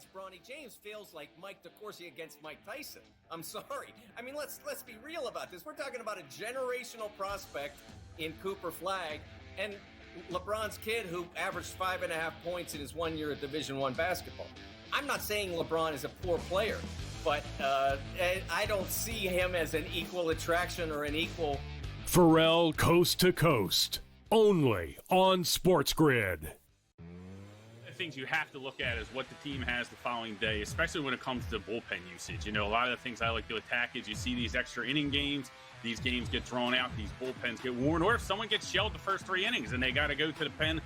against Bronny James feels like Mike DeCourcy against Mike Tyson. I'm sorry. I mean, let's be real about this. We're talking about a generational prospect in Cooper Flagg, and LeBron's kid who averaged 5.5 points in his 1 year at Division I basketball. I'm not saying LeBron is a poor player, but I don't see him as an equal attraction or an equal. Pharrell Coast to Coast, only on SportsGrid. Things you have to look at is what the team has the following day, especially when it comes to bullpen usage. You know, a lot of the things I like to attack is you see these extra inning games, these games get thrown out, these bullpens get worn, or if someone gets shelled the first 3 innings and they got to go to the pen,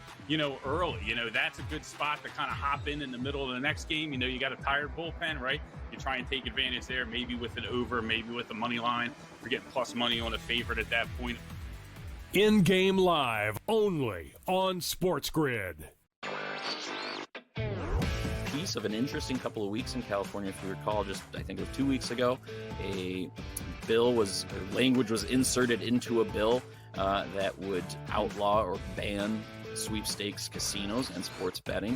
early, that's a good spot to kind of hop in the middle of the next game. You got a tired bullpen, right? You try and take advantage there, maybe with an over, maybe with a money line. You're getting plus money on a favorite at that point. In-game live, only on SportsGrid. Piece of an interesting couple of weeks in California, if you recall, just I think it was 2 weeks ago, language was inserted into a bill that would outlaw or ban sweepstakes casinos and sports betting,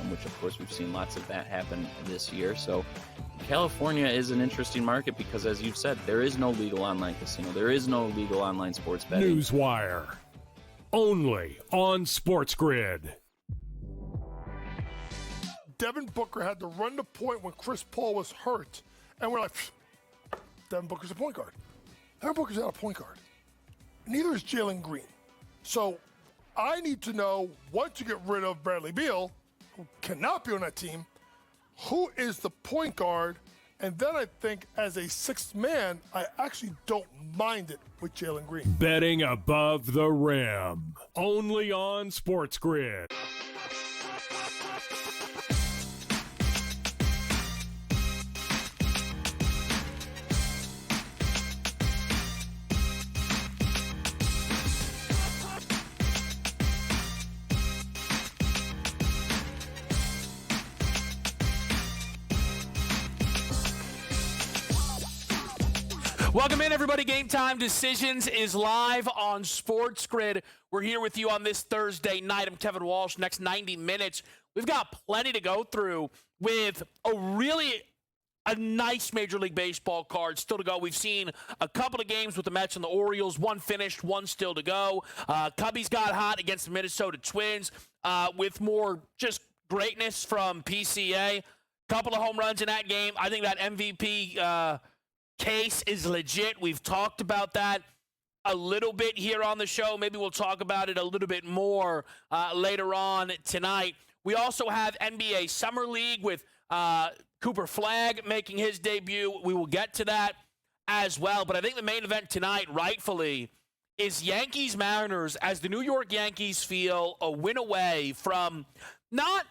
which of course we've seen lots of that happen this year. So California is an interesting market because, as you've said, there is no legal online casino. There is no legal online sports betting. Newswire, only on SportsGrid. Devin Booker had to run the point when Chris Paul was hurt. And we're like, Devin Booker's a point guard. Devin Booker's not a point guard. Neither is Jalen Green. So I need to know, once you get rid of Bradley Beal, who cannot be on that team, who is the point guard? And then I think as a sixth man, I actually don't mind it with Jalen Green. Betting above the rim, only on SportsGrid. Welcome in, everybody. Game Time Decisions is live on SportsGrid. We're here with you on this Thursday night. I'm Kevin Walsh. Next 90 minutes, we've got plenty to go through with a nice Major League Baseball card still to go. We've seen a couple of games with the Mets and the Orioles. One finished, one still to go. Cubbies got hot against the Minnesota Twins with more just greatness from PCA. Couple of home runs in that game. I think that MVP case is legit. We've talked about that a little bit here on the show. Maybe we'll talk about it a little bit more later on tonight. We also have NBA Summer League with Cooper Flagg making his debut. We will get to that as well. But I think the main event tonight, rightfully, is Yankees-Mariners, as the New York Yankees feel a win away from not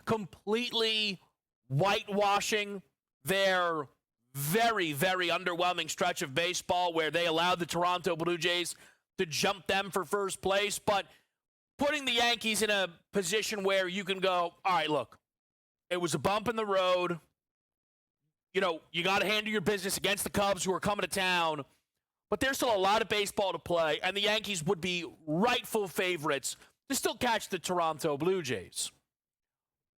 completely whitewashing their very, very underwhelming stretch of baseball where they allowed the Toronto Blue Jays to jump them for first place, but putting the Yankees in a position where you can go, all right, look, it was a bump in the road. You got to handle your business against the Cubs who are coming to town, but there's still a lot of baseball to play, and the Yankees would be rightful favorites to still catch the Toronto Blue Jays.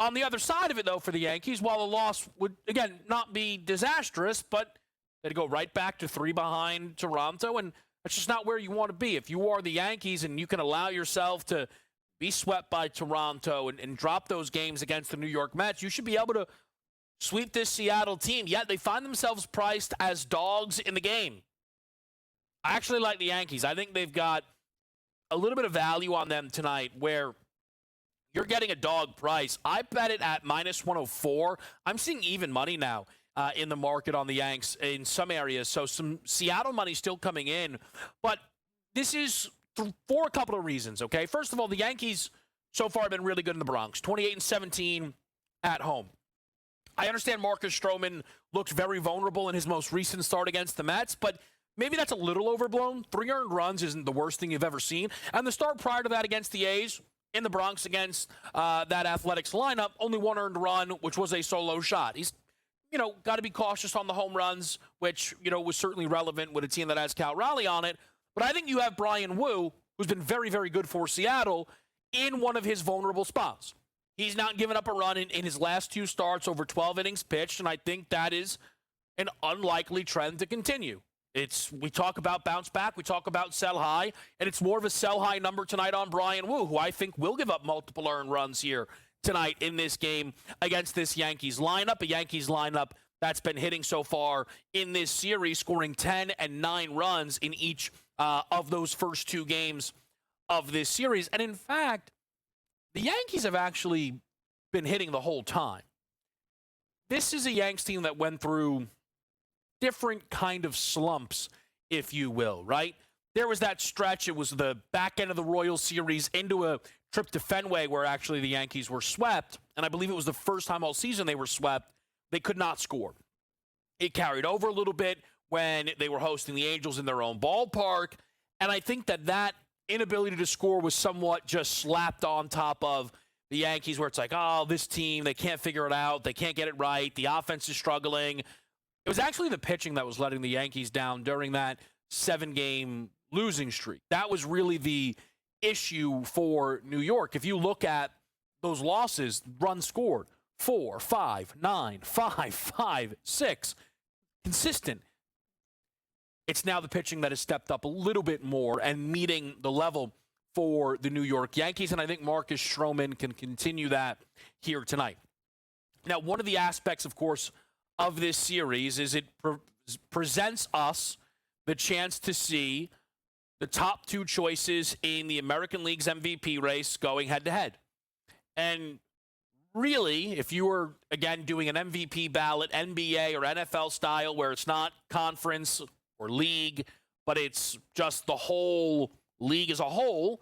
On the other side of it, though, for the Yankees, while a loss would, again, not be disastrous, but they'd go right back to 3 behind Toronto, and that's just not where you want to be. If you are the Yankees and you can allow yourself to be swept by Toronto and drop those games against the New York Mets, you should be able to sweep this Seattle team. Yet they find themselves priced as dogs in the game. I actually like the Yankees. I think they've got a little bit of value on them tonight where you're getting a dog price. I bet it at minus 104. I'm seeing even money now in the market on the Yanks in some areas. So some Seattle money still coming in. But this is for a couple of reasons, okay? First of all, the Yankees so far have been really good in the Bronx. 28-17 at home. I understand Marcus Stroman looked very vulnerable in his most recent start against the Mets, but maybe that's a little overblown. 3 earned runs isn't the worst thing you've ever seen. And the start prior to that against the A's, in the Bronx against that Athletics lineup, only 1 earned run, which was a solo shot. He's, got to be cautious on the home runs, which, was certainly relevant with a team that has Cal Raleigh on it. But I think you have Brian Wu, who's been very, very good for Seattle, in one of his vulnerable spots. He's not given up a run in his last 2 starts over 12 innings pitched, and I think that is an unlikely trend to continue. We talk about bounce back, we talk about sell high, and it's more of a sell high number tonight on Brian Wu, who I think will give up multiple earned runs here tonight in this game against this Yankees lineup, a Yankees lineup that's been hitting so far in this series, scoring 10 and 9 runs in each of those first 2 games of this series. And in fact, the Yankees have actually been hitting the whole time. This is a Yanks team that went through different kind of slumps, if you will, right? There was that stretch. It was the back end of the Royals series into a trip to Fenway where actually the Yankees were swept. And I believe it was the first time all season they were swept. They could not score. It carried over a little bit when they were hosting the Angels in their own ballpark. And I think that inability to score was somewhat just slapped on top of the Yankees, where it's like, oh, this team, they can't figure it out. They can't get it right. The offense is struggling. It was actually the pitching that was letting the Yankees down during that 7-game losing streak. That was really the issue for New York. If you look at those losses, runs scored, 4, 5, 9, 5, 5, 6, consistent. It's now the pitching that has stepped up a little bit more and meeting the level for the New York Yankees, and I think Marcus Stroman can continue that here tonight. Now, one of the aspects, of course, of this series is it presents us the chance to see the top 2 choices in the American League's MVP race going head-to-head. And really, if you were, again, doing an MVP ballot, NBA or NFL style, where it's not conference or league, but it's just the whole league as a whole,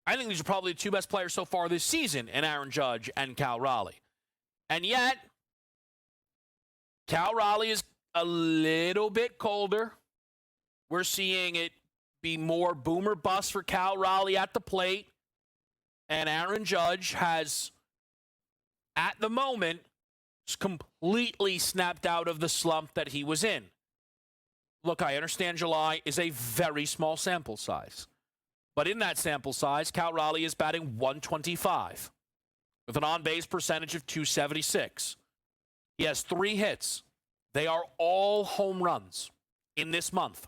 I think these are probably the 2 best players so far this season in Aaron Judge and Cal Raleigh. And yet, Cal Raleigh is a little bit colder. We're seeing it be more boom or bust for Cal Raleigh at the plate. And Aaron Judge has, at the moment, completely snapped out of the slump that he was in. Look, I understand July is a very small sample size. But in that sample size, Cal Raleigh is batting .125 with an on-base percentage of .276. He has 3 hits. They are all home runs in this month.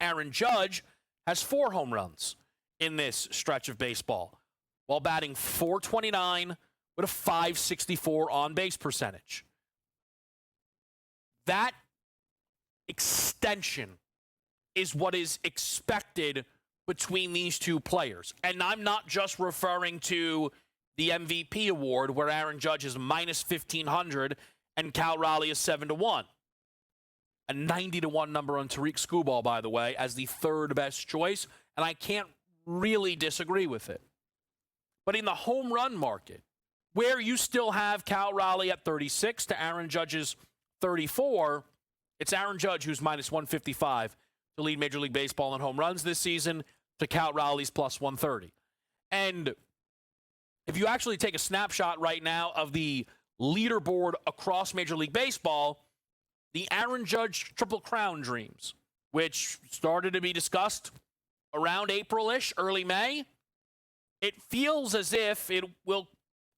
Aaron Judge has 4 home runs in this stretch of baseball, while batting .429 with a .564 on-base percentage. That extension is what is expected between these 2 players. And I'm not just referring to the MVP award, where Aaron Judge is minus 1,500 and Cal Raleigh is 7-1. A 90-1 number on Tariq Skubal, by the way, as the 3rd best choice, and I can't really disagree with it. But in the home run market, where you still have Cal Raleigh at 36 to Aaron Judge's 34, it's Aaron Judge who's minus 155 to lead Major League Baseball in home runs this season to Cal Raleigh's plus 130. And if you actually take a snapshot right now of the leaderboard across Major League Baseball, the Aaron Judge Triple Crown dreams, which started to be discussed around April-ish, early May, it feels as if it will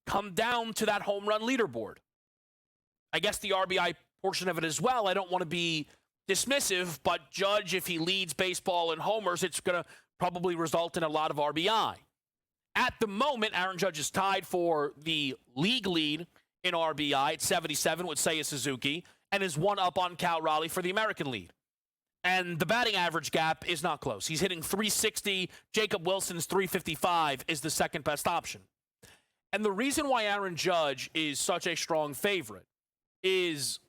come down to that home run leaderboard. I guess the RBI portion of it as well. I don't want to be dismissive, but Judge, if he leads baseball in homers, it's going to probably result in a lot of RBI. At the moment, Aaron Judge is tied for the league lead in RBI at 77 with Seiya Suzuki, and is 1 up on Cal Raleigh for the American lead. And the batting average gap is not close. He's hitting .360. Jacob Wilson's .355 is the 2nd best option. And the reason why Aaron Judge is such a strong favorite is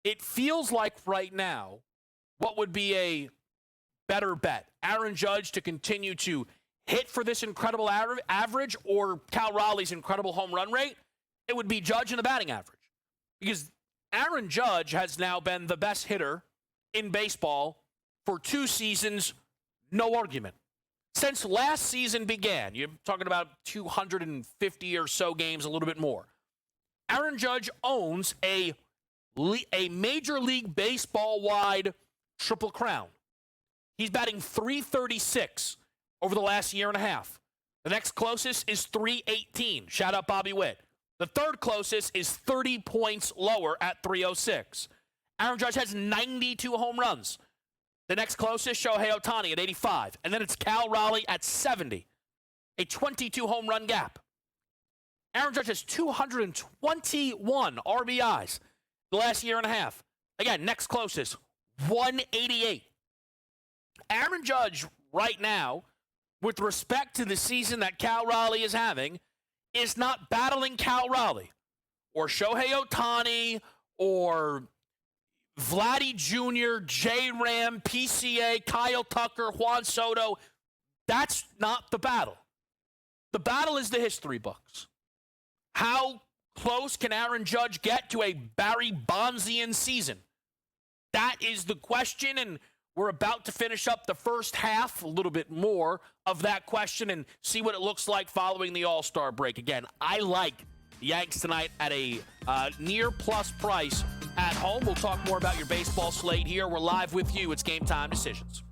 it feels like right now what would be a better bet. Aaron Judge to continue to hit for this incredible average, or Cal Raleigh's incredible home run rate. It would be Judge in the batting average. Because Aaron Judge has now been the best hitter in baseball for 2 seasons, no argument. Since last season began, you're talking about 250 or so games, a little bit more. Aaron Judge owns a Major League Baseball-wide Triple Crown. He's batting .336 over the last year and a half. The next closest is 318. Shout out Bobby Witt. The third closest is 30 points lower at 306. Aaron Judge has 92 home runs. The next closest, Shohei Ohtani at 85. And then it's Cal Raleigh at 70. A 22 home run gap. Aaron Judge has 221 RBIs the last year and a half. Again, next closest, 188. Aaron Judge right now, with respect to the season that Cal Raleigh is having, is not battling Cal Raleigh or Shohei Ohtani or Vladdy Jr., J-Ram, PCA, Kyle Tucker, Juan Soto. That's not the battle. The battle is the history books. How close can Aaron Judge get to a Barry Bonzian season? That is the question, and we're about to finish up the first half, a little bit more of that question, and see what it looks like following the All-Star break. Again, I like the Yanks tonight at a near plus price at home. We'll talk more about your baseball slate here. We're live with you. It's Game Time Decisions.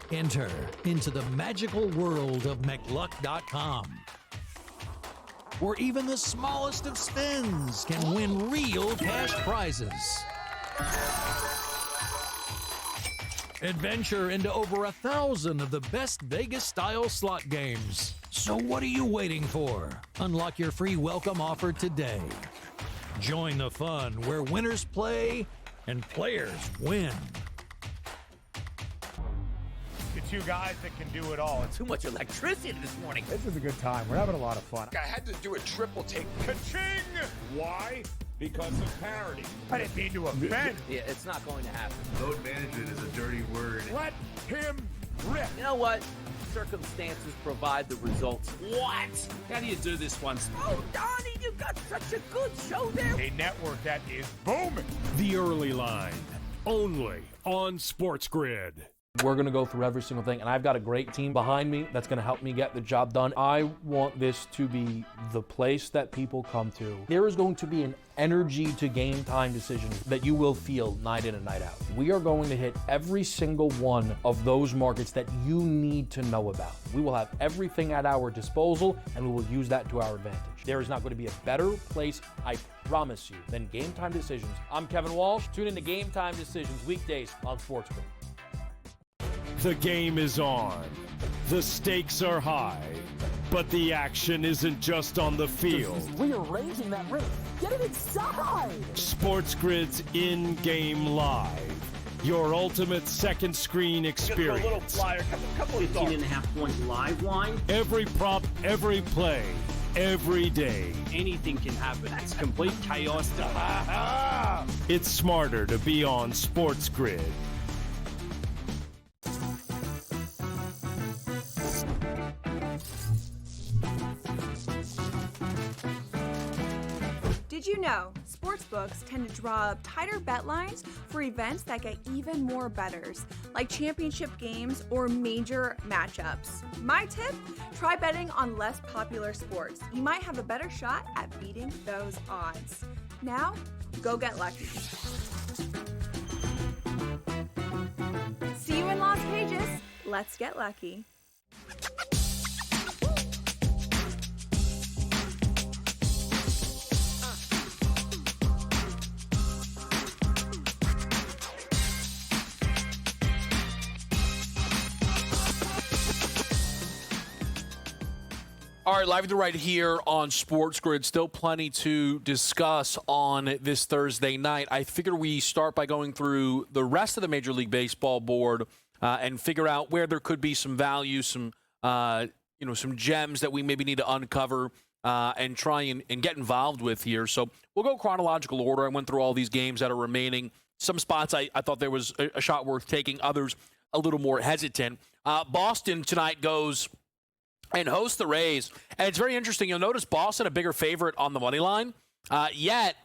Enter into the magical world of McLuck.com, where even the smallest of spins can win real cash prizes. Adventure into over 1,000 of the best Vegas-style slot games. So what are you waiting for? Unlock your free welcome offer today. Join the fun where winners play and players win. Two guys that can do it all. Too much electricity this morning. This is a good time. We're having a lot of fun. I had to do a triple take. Ka-ching! Why? Because of parity. I didn't mean to offend. Yeah, it's not going to happen. Load management is a dirty word. Let him rip. You know what? Circumstances provide the results. What? How do you do this one? Oh, Donnie, you got such a good show there. A network that is booming. The Early Line, only on SportsGrid. We're going to go through every single thing, and I've got a great team behind me that's going to help me get the job done. I want this to be the place that people come to. There is going to be an energy to Game Time Decisions that you will feel night in and night out. We are going to hit every single one of those markets that you need to know about. We will have everything at our disposal, and we will use that to our advantage. There is not going to be a better place, I promise you, than Game Time Decisions. I'm Kevin Walsh. Tune in to Game Time Decisions weekdays on SportsGrid. The game is on. The stakes are high. But the action isn't just on the field. Rearranging that rim. Get it inside! SportsGrid's in-game live. Your ultimate second screen experience. Just a little flyer, couple of 15.5-point live line. Every prop, every play, every day. Anything can happen. It's complete chaos. It's smarter to be on SportsGrid. Did you know sportsbooks tend to draw up tighter bet lines for events that get even more bettors, like championship games or major matchups? My tip? Try betting on less popular sports. You might have a better shot at beating those odds. Now, go get lucky. See you in Las Vegas. Let's get lucky. All right, live right here on SportsGrid. Still plenty to discuss on this Thursday night. I figure we start by going through the rest of the Major League Baseball board and figure out where there could be some value, some gems that we maybe need to uncover and try and get involved with here. So we'll go chronological order. I went through all these games that are remaining. Some spots I thought there was a shot worth taking. Others a little more hesitant. Boston tonight goes and hosts the Rays. And it's very interesting. You'll notice Boston a bigger favorite on the money line. Yet,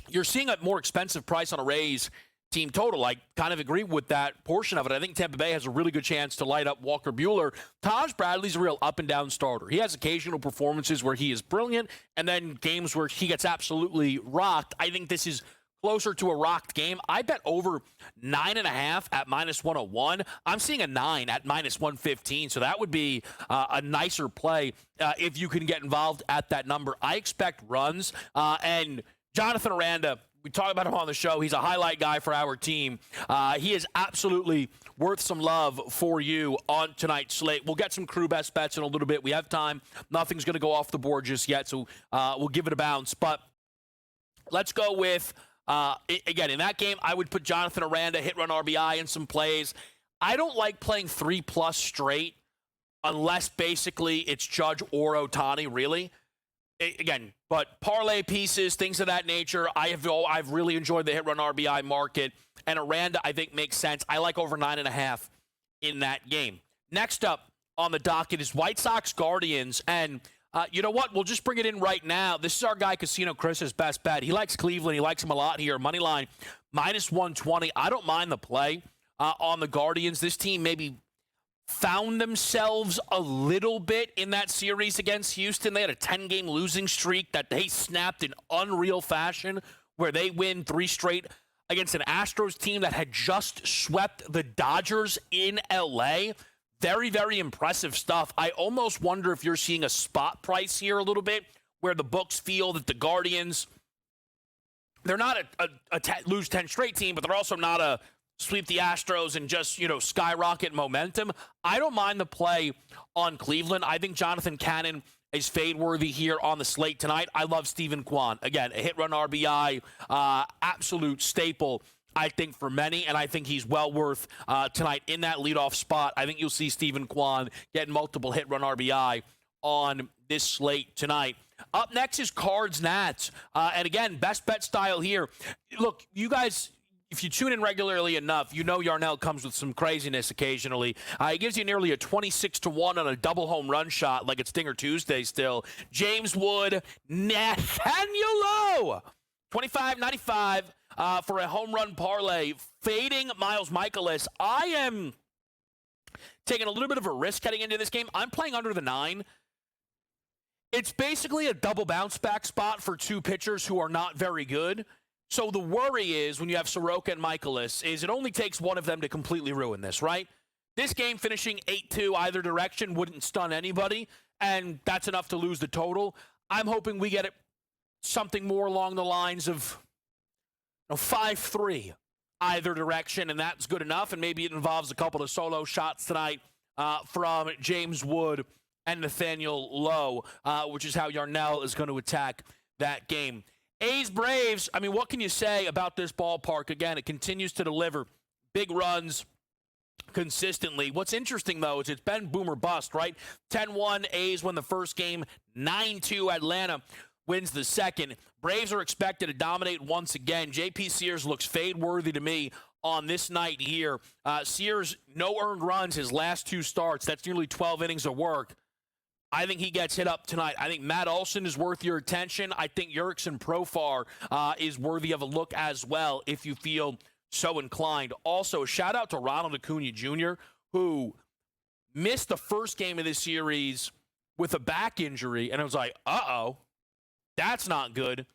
you're seeing a more expensive price on a Rays team total. I kind of agree with that portion of it. I think Tampa Bay has a really good chance to light up Walker Buehler. Taj Bradley's a real up-and-down starter. He has occasional performances where he is brilliant, and then games where he gets absolutely rocked. I think this is closer to a rocked game. I bet over 9.5 at -101. I'm seeing a 9 at -115, so that would be a nicer play if you can get involved at that number. I expect runs, and Jonathan Aranda, we talked about him on the show. He's a highlight guy for our team. He is absolutely worth some love for you on tonight's slate. We'll get some crew best bets in a little bit. We have time. Nothing's going to go off the board just yet, so we'll give it a bounce. But let's go with, again, in that game, I would put Jonathan Aranda, hit run RBI, in some plays. I don't like playing 3+ straight unless basically it's Judge or Ohtani, really. Again, but parlay pieces, things of that nature, I've really enjoyed the hit run RBI market, and Aranda I think makes sense. I like over 9.5 in that game. Next up on the docket is White Sox Guardians, and you know what? We'll just bring it in right now. This is our guy Casino Chris's best bet. He likes Cleveland. He likes him a lot here. Money line -120. I don't mind the play on the Guardians. This team maybe found themselves a little bit in that series against Houston. They had a 10-game losing streak that they snapped in unreal fashion, where they win 3 straight against an Astros team that had just swept the Dodgers in L.A. Very, very impressive stuff. I almost wonder if you're seeing a spot price here a little bit, where the books feel that the Guardians, they're not a lose 10 straight team, but they're also not a sweep the Astros and just, skyrocket momentum. I don't mind the play on Cleveland. I think Jonathan Cannon is fade-worthy here on the slate tonight. I love Steven Kwan. Again, a hit-run RBI, absolute staple, I think, for many, and I think he's well worth tonight in that leadoff spot. I think you'll see Steven Kwan getting multiple hit-run RBI on this slate tonight. Up next is Cards-Nats. And again, best bet style here. Look, you guys, if you tune in regularly enough, you know Yarnell comes with some craziness occasionally. He gives you nearly a 26-1 on a double home run shot, like it's Dinger Tuesday still. James Wood, Nathaniel Lowe, 25.95 for a home run parlay, fading Miles Michaelis. I am taking a little bit of a risk heading into this game. I'm playing under the 9. It's basically a double bounce back spot for 2 pitchers who are not very good. So the worry is, when you have Soroka and Michaelis, is it only takes one of them to completely ruin this, right? This game finishing 8-2 either direction wouldn't stun anybody, and that's enough to lose the total. I'm hoping we get it something more along the lines of 5-3 either direction, and that's good enough, and maybe it involves a couple of solo shots tonight from James Wood and Nathaniel Lowe, which is how Yarnell is going to attack that game. A's Braves, I mean, what can you say about this ballpark? Again, it continues to deliver big runs consistently. What's interesting, though, is it's been boom or bust, right? 10-1, A's win the first game. 9-2, Atlanta wins the second. Braves are expected to dominate once again. J.P. Sears looks fade-worthy to me on this night here. Sears, no earned runs his last 2 starts. That's nearly 12 innings of work. I think he gets hit up tonight. I think Matt Olson is worth your attention. I think Jurickson Profar is worthy of a look as well, if you feel so inclined. Also, shout out to Ronald Acuna Jr., who missed the first game of this series with a back injury, and I was like, uh-oh, that's not good.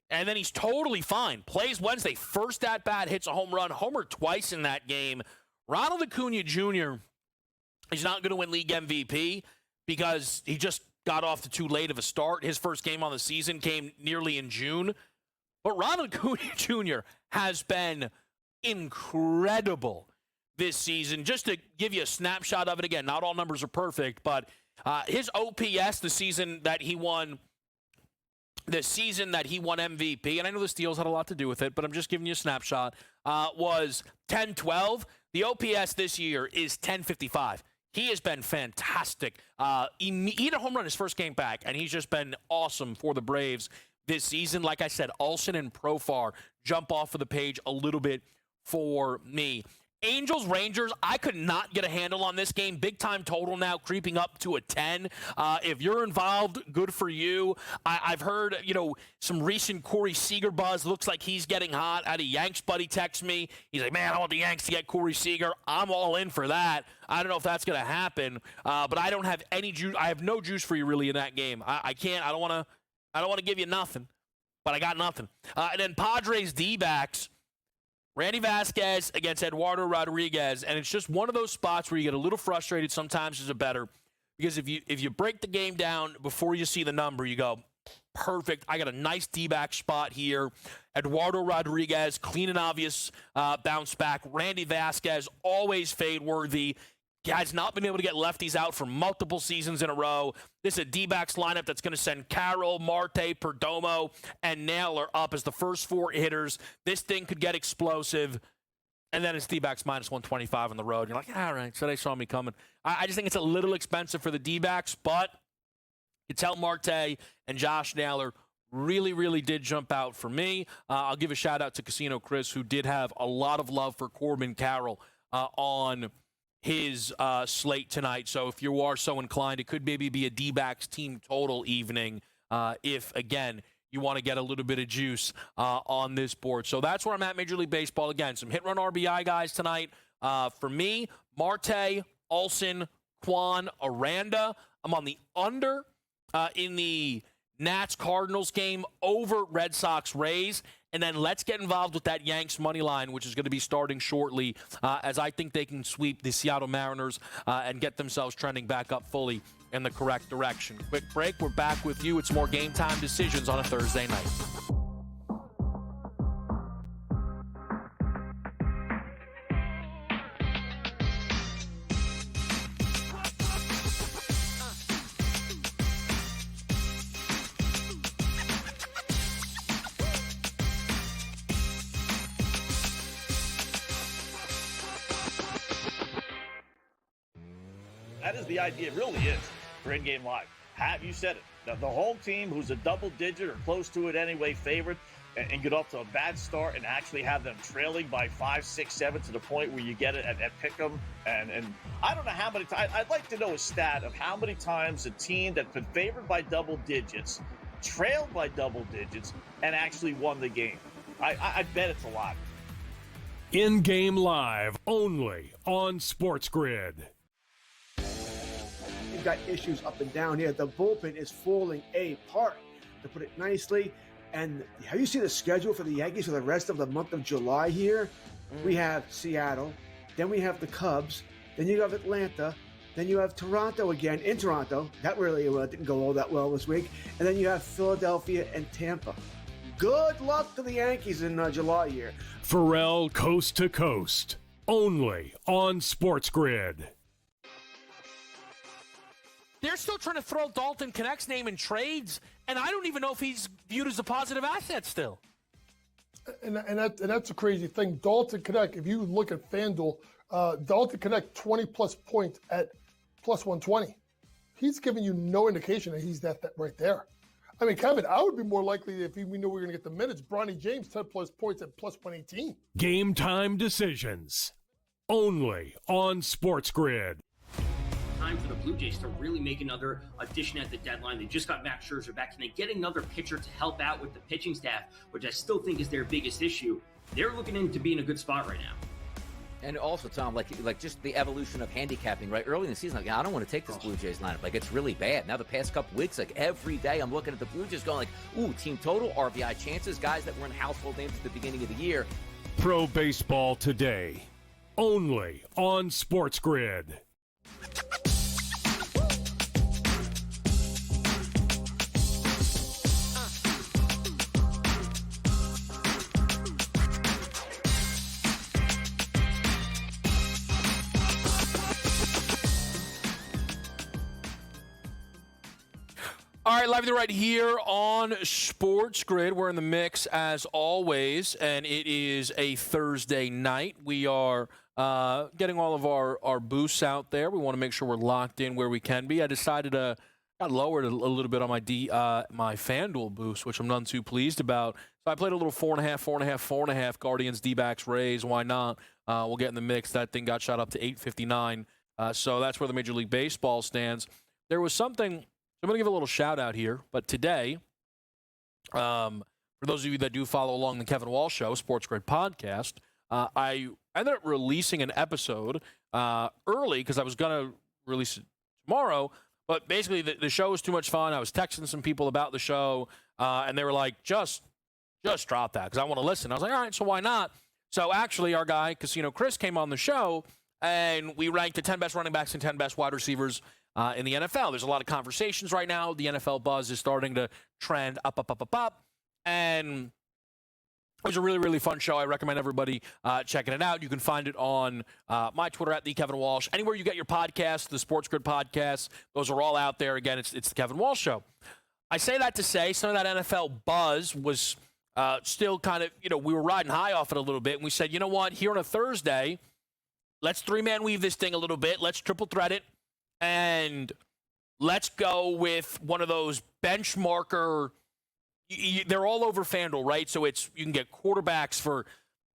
And then he's totally fine. Plays Wednesday, first at-bat, hits a home run, homer twice in that game. Ronald Acuna Jr. is not going to win league MVP, because he just got off to too late of a start. His first game on the season came nearly in June. But Ronald Acuna Jr. has been incredible this season. Just to give you a snapshot of it, again, not all numbers are perfect, but his OPS the season that he won MVP, and I know the steals had a lot to do with it, but I'm just giving you a snapshot, was 10-12. The OPS this year is 10-55. He has been fantastic. He hit a home run his first game back, and he's just been awesome for the Braves this season. Like I said, Olson and Profar jump off of the page a little bit for me. Angels, Rangers, I could not get a handle on this game. Big time total now creeping up to a 10. If you're involved, good for you. I've heard, some recent Corey Seager buzz. Looks like he's getting hot. I had a Yanks buddy text me. He's like, man, I want the Yanks to get Corey Seager. I'm all in for that. I don't know if that's going to happen, but I don't have any juice. I have no juice for you really in that game. I can't. I don't want to give you nothing, but I got nothing. And then Padres D-backs. Randy Vasquez against Eduardo Rodriguez, and it's just one of those spots where you get a little frustrated sometimes as a bettor, because if you break the game down before you see the number, you go, perfect, I got a nice D-back spot here. Eduardo Rodriguez, clean and obvious bounce back. Randy Vasquez, always fade-worthy. Has not been able to get lefties out for multiple seasons in a row. This is a D-backs lineup that's going to send Carroll, Marte, Perdomo, and Naylor up as the first 4 hitters. This thing could get explosive. And then it's D-backs minus 125 on the road. You're like, all right, so they saw me coming. I just think it's a little expensive for the D-backs, but you tell Marte and Josh Naylor really, really did jump out for me. I'll give a shout-out to Casino Chris, who did have a lot of love for Corbin Carroll on his slate tonight. So if you are so inclined, it could maybe be a D-backs team total evening if, again, you want to get a little bit of juice on this board. So that's where I'm at Major League Baseball. Again, some hit-run RBI guys tonight. For me, Marte, Olsen, Kwan, Aranda. I'm on the under in the Nats-Cardinals game over Red Sox-Rays. And then let's get involved with that Yanks money line, which is going to be starting shortly, as I think they can sweep the Seattle Mariners and get themselves trending back up fully in the correct direction. Quick break. We're back with you. It's more Game Time decisions on a Thursday night. That is the idea. It really is for in-game live. You said it. The home team, who's a double-digit or close to it anyway, favorite, and get off to a bad start and actually have them trailing by 5, 6, 7 to the point where you get it at pick'em. And I don't know how many times. I'd like to know a stat of how many times a team that's been favored by double digits, trailed by double digits, and actually won the game. I bet it's a lot. In-game live only on SportsGrid. You've got issues up and down here. The bullpen is falling apart, to put it nicely. And have you seen the schedule for the Yankees for the rest of the month of July here? We have Seattle, then we have the Cubs, then you have Atlanta, then you have Toronto again in Toronto. That really didn't go all that well this week. And then you have Philadelphia and Tampa. Good luck to the Yankees in July here. Pharrell Coast to Coast, only on SportsGrid. They're still trying to throw Dalton Knecht's name in trades, and I don't even know if he's viewed as a positive asset still. And that's a crazy thing. Dalton Knecht, if you look at FanDuel, Dalton Knecht 20-plus points at plus 120. He's giving you no indication that he's that right there. I mean, Kevin, I would be more likely if we knew we were going to get the minutes. Bronny James, 10-plus points at plus 118. Game Time decisions, only on SportsGrid. Time for the Blue Jays to really make another addition at the deadline. They just got Max Scherzer back. Can they get another pitcher to help out with the pitching staff, which I still think is their biggest issue? They're looking to be in a good spot right now. And also, Tom, like just the evolution of handicapping, right? Early in the season, I don't want to take this Blue Jays lineup. It's really bad. Now the past couple weeks, every day I'm looking at the Blue Jays going ooh, team total, RBI chances, guys that weren't household names at the beginning of the year. Pro Baseball Today, only on SportsGrid. All right, live right here on SportsGrid. We're in the mix as always, and it is a Thursday night. We are getting all of our boosts out there. We want to make sure we're locked in where we can be. I decided to Got lowered a little bit on my FanDuel boost, which I'm none too pleased about. So I played a little 4.5 Guardians, D-backs, Rays. Why not? We'll get in the mix. That thing got shot up to 859. So that's where the Major League Baseball stands. There was something, so I'm going to give a little shout out here. But today, for those of you that do follow along the Kevin Walsh Show, SportsGrid podcast, I ended up releasing an episode early because I was going to release it tomorrow. But basically, the show was too much fun. I was texting some people about the show, and they were like, just drop that because I want to listen. I was like, all right, so why not? So actually, our guy, Casino Chris, came on the show, and we ranked the 10 best running backs and 10 best wide receivers in the NFL. There's a lot of conversations right now. The NFL buzz is starting to trend up. And it was a really, really fun show. I recommend everybody checking it out. You can find it on my Twitter at @TheKevinWalsh. Anywhere you get your podcasts, the SportsGrid podcasts, those are all out there. Again, it's the Kevin Walsh Show. I say that to say some of that NFL buzz was still kind of, we were riding high off it a little bit. And we said, you know what, here on a Thursday, let's three-man weave this thing a little bit. Let's triple thread it. And let's go with one of those benchmarker. They're all over FanDuel, right? So you can get quarterbacks for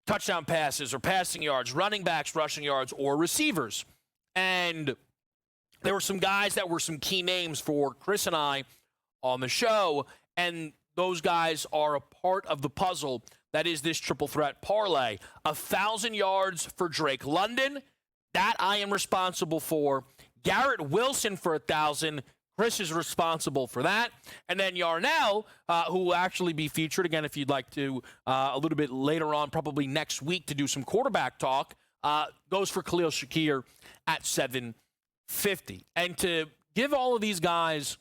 touchdown passes or passing yards, running backs, rushing yards, or receivers. And there were some guys that were some key names for Chris and I on the show, and those guys are a part of the puzzle that is this triple threat parlay. 1,000 yards for Drake London. That I am responsible for. Garrett Wilson for 1,000. Chris is responsible for that. And then Yarnell, who will actually be featured, again, if you'd like to, a little bit later on, probably next week, to do some quarterback talk, goes for Khalil Shakir at 750. And to give all of these guys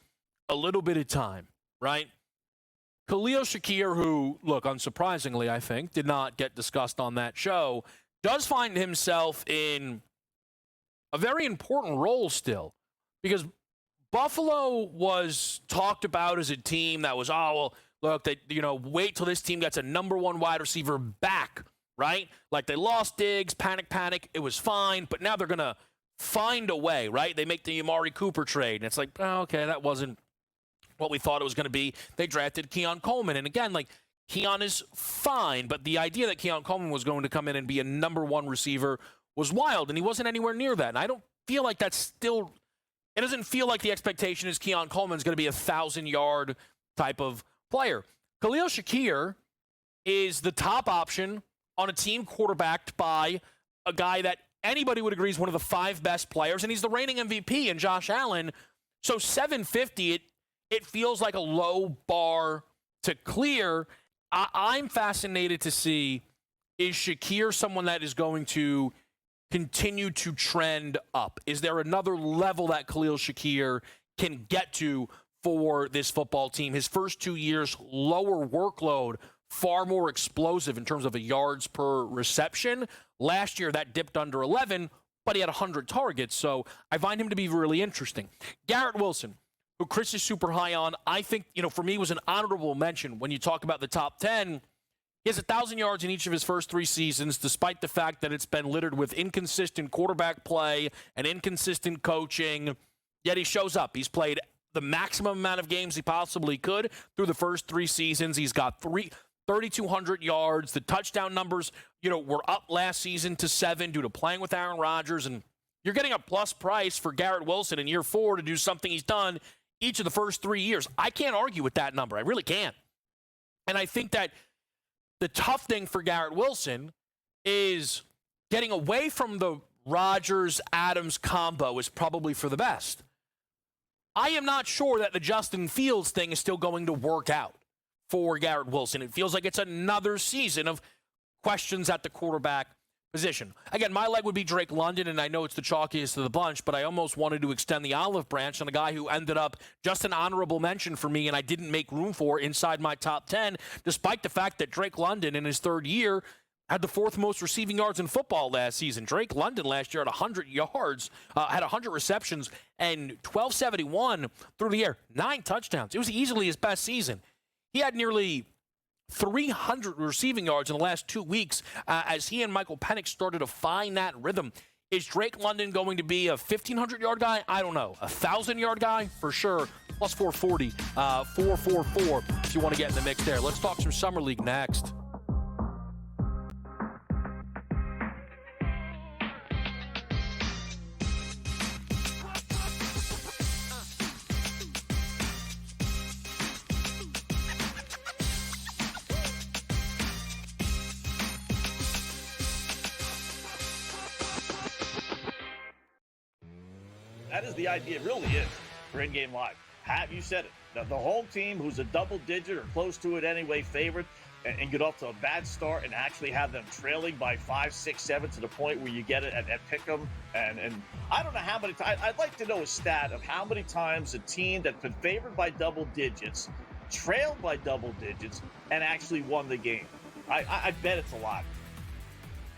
a little bit of time, right? Khalil Shakir, who, look, unsurprisingly, I think, did not get discussed on that show, does find himself in a very important role still. Because Buffalo was talked about as a team that was, look, wait till this team gets a number one wide receiver back, right? Like they lost Diggs, panic. It was fine, but now they're going to find a way, right? They make the Amari Cooper trade, and it's like, okay, that wasn't what we thought it was going to be. They drafted Keon Coleman, and again, like, Keon is fine, but the idea that Keon Coleman was going to come in and be a number one receiver was wild, and he wasn't anywhere near that. And I don't feel like that's still... It doesn't feel like the expectation is Keon Coleman's going to be a 1,000-yard type of player. Khalil Shakir is the top option on a team quarterbacked by a guy that anybody would agree is one of the 5 best players, and he's the reigning MVP in Josh Allen. So 750, it feels like a low bar to clear. I'm fascinated to see, is Shakir someone that is going to continue to trend up? Is there another level that Khalil Shakir can get to for this football team? His first 2 years, lower workload, far more explosive in terms of a yards per reception. Last year, that dipped under 11, but he had 100 targets, so I find him to be really interesting. Garrett Wilson, who Chris is super high on, I think, for me was an honorable mention when you talk about the top 10. He has 1,000 yards in each of his first 3 seasons, despite the fact that it's been littered with inconsistent quarterback play and inconsistent coaching. Yet he shows up. He's played the maximum amount of games he possibly could through the first 3 seasons. He's got 3,200 yards. The touchdown numbers, were up last season to 7 due to playing with Aaron Rodgers. And you're getting a plus price for Garrett Wilson in year 4 to do something he's done each of the first 3 years. I can't argue with that number. I really can't. And I think that the tough thing for Garrett Wilson is getting away from the Rodgers-Adams combo is probably for the best. I am not sure that the Justin Fields thing is still going to work out for Garrett Wilson. It feels like it's another season of questions at the quarterback position. Again, my leg would be Drake London, and I know it's the chalkiest of the bunch, but I almost wanted to extend the olive branch on a guy who ended up just an honorable mention for me and I didn't make room for inside my top 10, despite the fact that Drake London in his 3rd year had the 4th most receiving yards in football last season. Drake London last year had 100 yards, had 100 receptions, and 1,271 through the air, 9 touchdowns. It was easily his best season. He had nearly 300 receiving yards in the last 2 weeks as he and Michael Penix started to find that rhythm. Is Drake London going to be a 1,500-yard guy? I don't know. A 1,000-yard guy? For sure. Plus 440, 444 if you want to get in the mix there. Let's talk some Summer League next. That is the idea. It really is for in-game live. Have you said it? The home team who's a double-digit or close to it anyway favorite and get off to a bad start and actually have them trailing by 5, 6, 7 to the point where you get it at pick'em. And I don't know how many times. I'd like to know a stat of how many times a team that's been favored by double digits, trailed by double digits, and actually won the game. I bet it's a lot.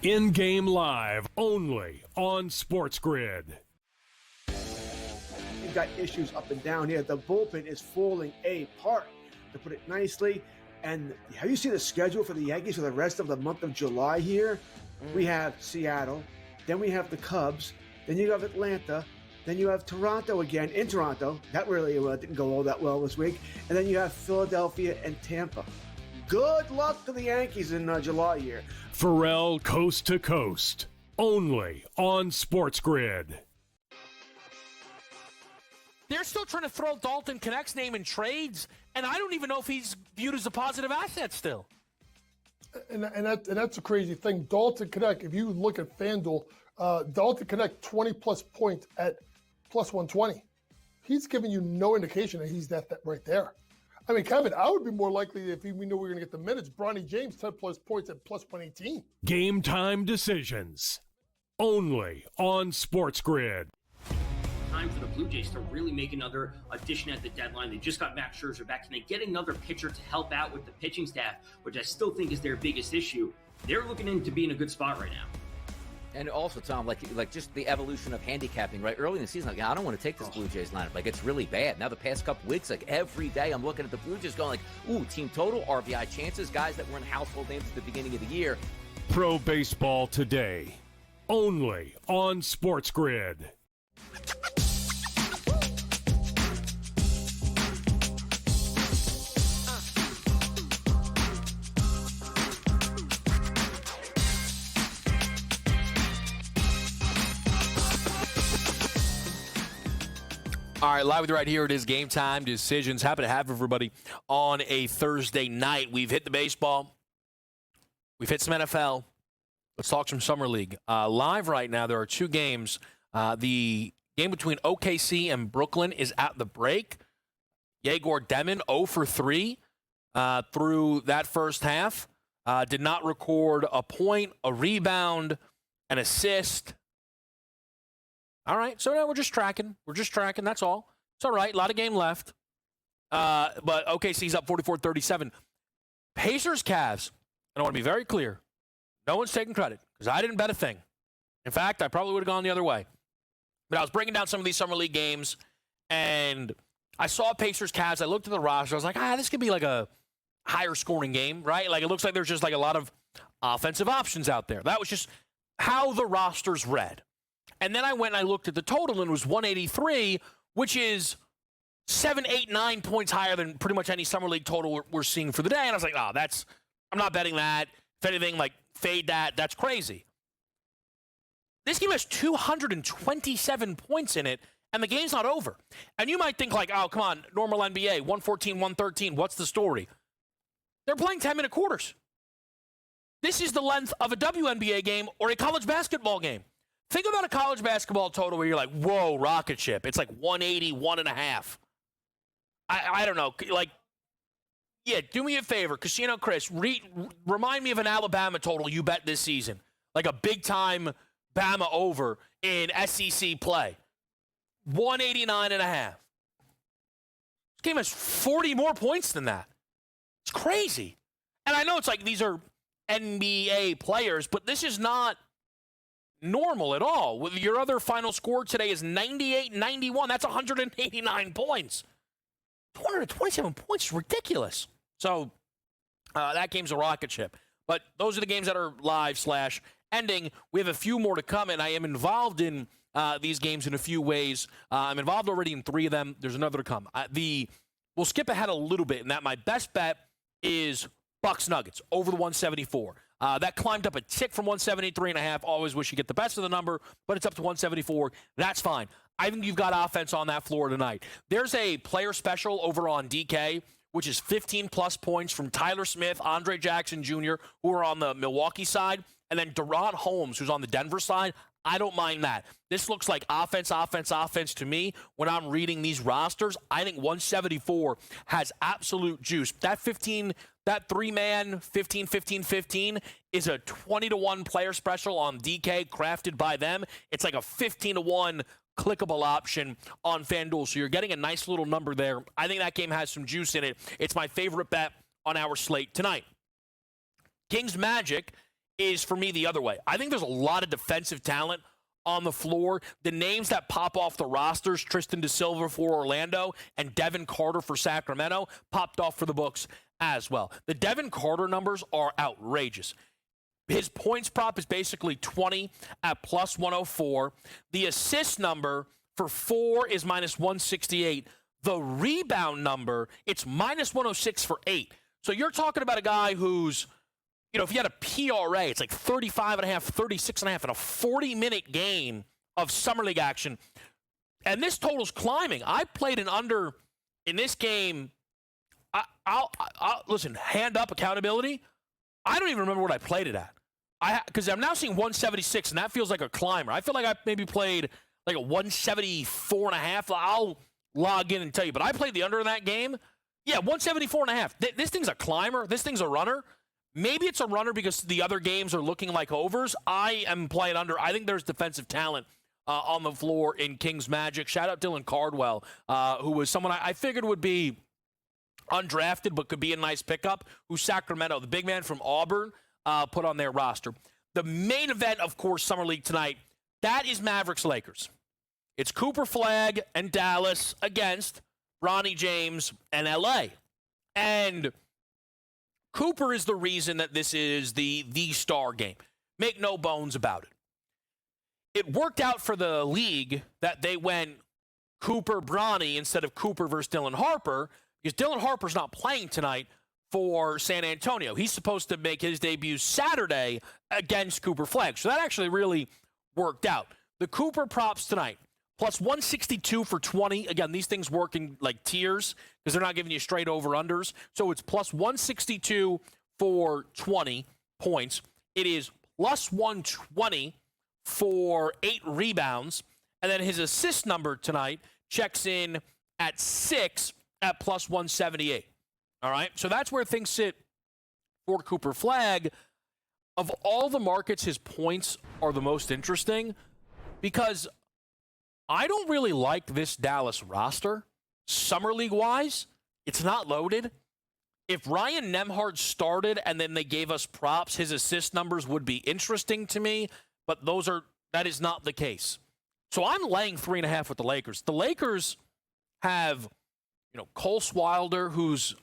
In-game live only on SportsGrid. You've got issues up and down here. The bullpen is falling apart, to put it nicely. And have you seen the schedule for the Yankees for the rest of the month of July here? We have Seattle, then we have the Cubs, then you have Atlanta, then you have Toronto again in Toronto. That really didn't go all that well this week. And then you have Philadelphia and Tampa. Good luck to the Yankees in July here. Pharrell Coast to Coast, only on SportsGrid. They're still trying to throw Dalton Knecht's name in trades, and I don't even know if he's viewed as a positive asset still. And that's a crazy thing. Dalton Knecht, if you look at FanDuel, Dalton Knecht 20-plus points at plus 120. He's giving you no indication that he's that right there. I mean, Kevin, I would be more likely if we knew we were going to get the minutes. Bronny James, 10-plus points at plus 118. Game time decisions, only on SportsGrid. Time for the Blue Jays to really make another addition at the deadline. They just got Max Scherzer back. Can they get another pitcher to help out with the pitching staff, which I still think is their biggest issue? They're looking into be in a good spot right now. And also, Tom, like just the evolution of handicapping, right? Early in the season, I don't want to take this Blue Jays lineup. Like, it's really bad. Now, the past couple weeks, every day I'm looking at the Blue Jays going ooh, team total, RBI chances, guys that were in household names at the beginning of the year. Pro Baseball Today, only on SportsGrid. All right, live with you right here. It is Game Time Decisions. Happy to have everybody on a Thursday night. We've hit the baseball. We've hit some NFL. Let's talk some Summer League. Live right now, there are two games. The game between OKC and Brooklyn is at the break. Yegor Demon, 0 for 3 through that first half. Did not record a point, a rebound, an assist. All right, so now we're just tracking. That's all. It's all right. A lot of game left. But OKC's up 44-37. Pacers, Cavs. And I want to be very clear. No one's taking credit because I didn't bet a thing. In fact, I probably would have gone the other way. But I was breaking down some of these Summer League games, and I saw Pacers, Cavs. I looked at the roster. I was like, this could be like a higher scoring game, right? Like, it looks like there's just like a lot of offensive options out there. That was just how the roster's read. And then I went and I looked at the total, and it was 183, which is 7, 8, 9 points higher than pretty much any Summer League total we're seeing for the day. And I was like, I'm not betting that. If anything, fade that. That's crazy. This game has 227 points in it, and the game's not over. And you might think come on, normal NBA, 114, 113, what's the story? They're playing 10-minute quarters. This is the length of a WNBA game or a college basketball game. Think about a college basketball total where you're like, whoa, rocket ship. It's like 180, 1.5. I don't know. Do me a favor, Casino Chris, remind me of an Alabama total you bet this season. Like a big-time Bama over in SEC play. 189.5. This game has 40 more points than that. It's crazy. And I know it's like these are NBA players, but this is not normal at all. Your other final score today is 98-91. That's 189 points. 227 points is ridiculous. So that game's a rocket ship. But those are the games that are live / ending. We have a few more to come, and I am involved in these games in a few ways. I'm involved already in 3 of them. There's another to come. We'll skip ahead a little bit in that my best bet is Bucks Nuggets over the 174. That climbed up a tick from 173.5. Always wish you get the best of the number, but it's up to 174. That's fine. I think you've got offense on that floor tonight. There's a player special over on DK, which is 15-plus points from Tyler Smith, Andre Jackson Jr., who are on the Milwaukee side, and then Deron Holmes, who's on the Denver side. I don't mind that. This looks like offense to me when I'm reading these rosters. I think 174 has absolute juice. That 3-man 15-15-15 is a 20-1 player special on DK crafted by them. It's like a 15-1 clickable option on FanDuel. So you're getting a nice little number there. I think that game has some juice in it. It's my favorite bet on our slate tonight. Kings Magic is, for me, the other way. I think there's a lot of defensive talent on the floor. The names that pop off the rosters, Tristan Da Silva for Orlando and Devin Carter for Sacramento, popped off for the books as well. The Devin Carter numbers are outrageous. His points prop is basically 20 at plus 104. The assist number for 4 is minus 168. The rebound number, it's minus 106 for 8. So you're talking about a guy who's, if you had a PRA, it's like 35.5, 36.5 in a 40-minute game of Summer League action. And this total's climbing. I played an under in this game. I'll listen, hand up accountability. I don't even remember what I played it at. Because I'm now seeing 176, and that feels like a climber. I feel like I maybe played like a 174.5. I'll log in and tell you. But I played the under in that game. Yeah, 174.5. This thing's a climber. This thing's a runner. Maybe it's a runner because the other games are looking like overs. I am playing under. I think there's defensive talent on the floor in Kings Magic. Shout out Dylan Cardwell, who was someone I figured would be undrafted but could be a nice pickup, who's Sacramento, the big man from Auburn, put on their roster. The main event, of course, Summer League tonight, that is Mavericks-Lakers. It's Cooper Flagg and Dallas against Ronnie James and L.A. And Cooper is the reason that this is the star game. Make no bones about it. It worked out for the league that they went Cooper-Bronny instead of Cooper versus Dylan Harper, because Dylan Harper's not playing tonight for San Antonio. He's supposed to make his debut Saturday against Cooper Flagg. So that actually really worked out. The Cooper props tonight, plus 162 for 20. Again, these things work in like tiers because they're not giving you straight over-unders. So it's plus 162 for 20 points. It is plus 120 for 8 rebounds. And then his assist number tonight checks in at 6 at plus 178. All right, so that's where things sit for Cooper Flagg. Of all the markets, his points are the most interesting because I don't really like this Dallas roster. Summer League-wise, it's not loaded. If Ryan Nembhard started and then they gave us props, his assist numbers would be interesting to me, but that is not the case. So I'm laying 3.5 with the Lakers. The Lakers have Cole Wilder, who's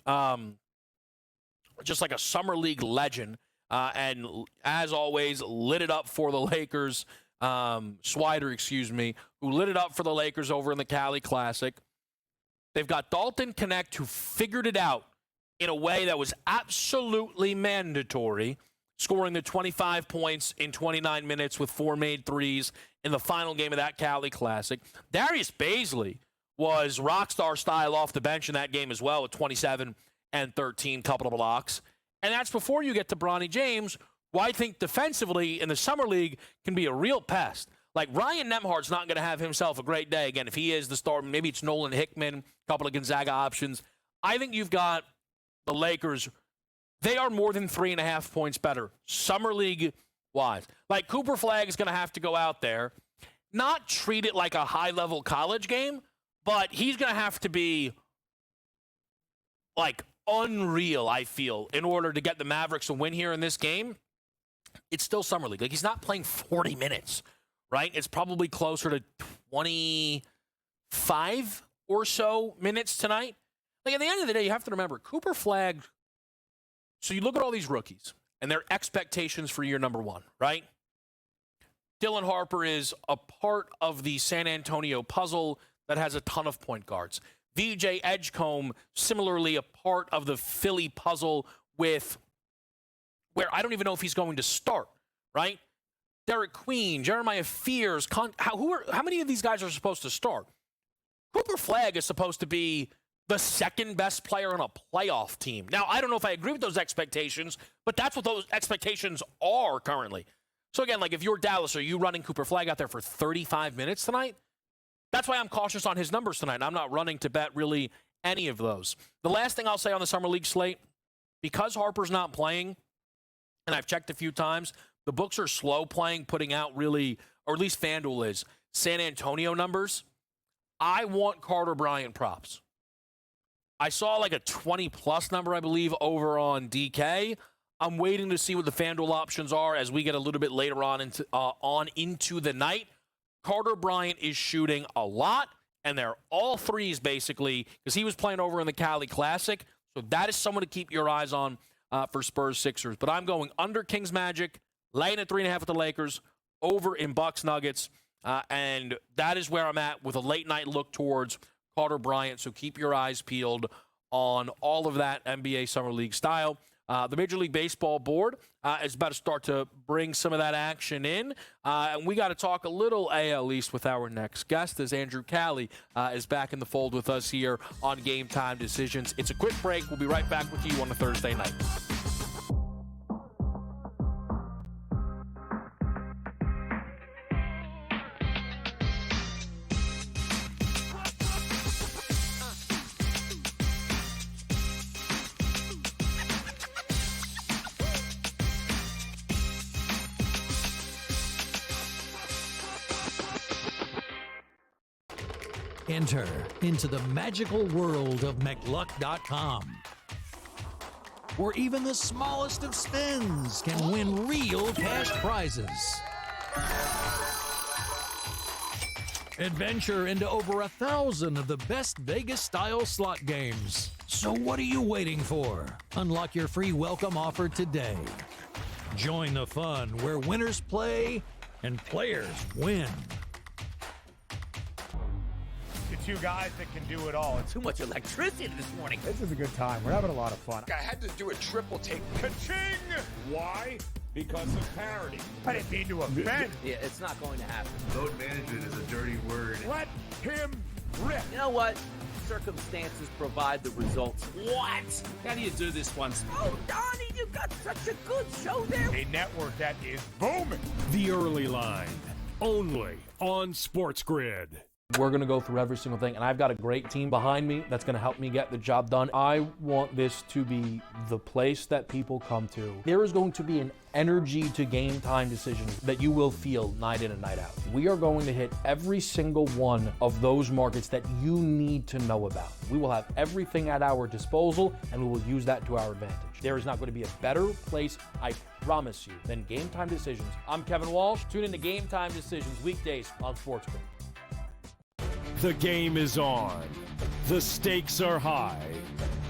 just like a Summer League legend, and as always, lit it up for the Lakers. Swider, who lit it up for the Lakers over in the Cali Classic. They've got Dalton Connect, who figured it out in a way that was absolutely mandatory, scoring the 25 points in 29 minutes with 4 made threes in the final game of that Cali Classic. Darius Baisley was rockstar style off the bench in that game as well with 27 and 13, couple of blocks. And that's before you get to Bronny James, who I think defensively in the Summer League can be a real pest. Like Ryan Nembhard's not going to have himself a great day. Again, if he is the star, maybe it's Nolan Hickman, a couple of Gonzaga options. I think you've got the Lakers. They are more than 3.5 points better, Summer League-wise. Like Cooper Flagg is going to have to go out there, not treat it like a high-level college game, but he's going to have to be, like, unreal, I feel, in order to get the Mavericks to win here in this game. It's still Summer League. Like, he's not playing 40 minutes, right? It's probably closer to 25 or so minutes tonight. Like, at the end of the day, you have to remember, Cooper Flagg, so you look at all these rookies and their expectations for year number 1, right? Dylan Harper is a part of the San Antonio puzzle that has a ton of point guards. VJ Edgecombe, similarly a part of the Philly puzzle with where I don't even know if he's going to start, right? Derek Queen, Jeremiah Fears, how many of these guys are supposed to start? Cooper Flagg is supposed to be the second best player on a playoff team. Now, I don't know if I agree with those expectations, but that's what those expectations are currently. So again, like if you're Dallas, are you running Cooper Flagg out there for 35 minutes tonight? That's why I'm cautious on his numbers tonight. I'm not running to bet really any of those. The last thing I'll say on the Summer League slate, because Harper's not playing, and I've checked a few times, the books are slow playing, putting out really, or at least FanDuel is, San Antonio numbers. I want Carter Bryant props. I saw like a 20-plus number, I believe, over on DK. I'm waiting to see what the FanDuel options are as we get a little bit later on into the night. Carter Bryant is shooting a lot, and they're all threes, basically, because he was playing over in the Cali Classic. So that is someone to keep your eyes on for Spurs-Sixers. But I'm going under Kings Magic, laying at 3.5 with the Lakers, over in Bucks Nuggets. And that is where I'm at with a late-night look towards Carter Bryant. So keep your eyes peeled on all of that NBA Summer League style. The Major League Baseball board is about to start to bring some of that action in. And we got to talk a little AL East with our next guest, as Andrew Cali is back in the fold with us here on Game Time Decisions. It's a quick break. We'll be right back with you on a Thursday night. Enter into the magical world of McLuck.com, where even the smallest of spins can win real cash prizes. Adventure into over 1,000 of the best Vegas-style slot games. So what are you waiting for? Unlock your free welcome offer today. Join the fun where winners play and players win. Two guys that can do it all. It's too much electricity this morning. This is a good time. We're having a lot of fun. I had to do a triple take. Ka-ching! Why? Because of parity. I didn't mean to offend. Yeah, it's not going to happen. Load management is a dirty word. Let him rip. You know what? Circumstances provide the results. What? How do you do this once? Oh, Donnie, you got such a good show there. A network that is booming. The Early Line, only on SportsGrid. We're going to go through every single thing, and I've got a great team behind me that's going to help me get the job done. I want this to be the place that people come to. There is going to be an energy to Game Time decisions that you will feel night in and night out. We are going to hit every single one of those markets that you need to know about. We will have everything at our disposal, and we will use that to our advantage. There is not going to be a better place, I promise you, than Game Time Decisions. I'm Kevin Walsh. Tune in to Game Time Decisions weekdays on SportsGrid. The game is on. The stakes are high.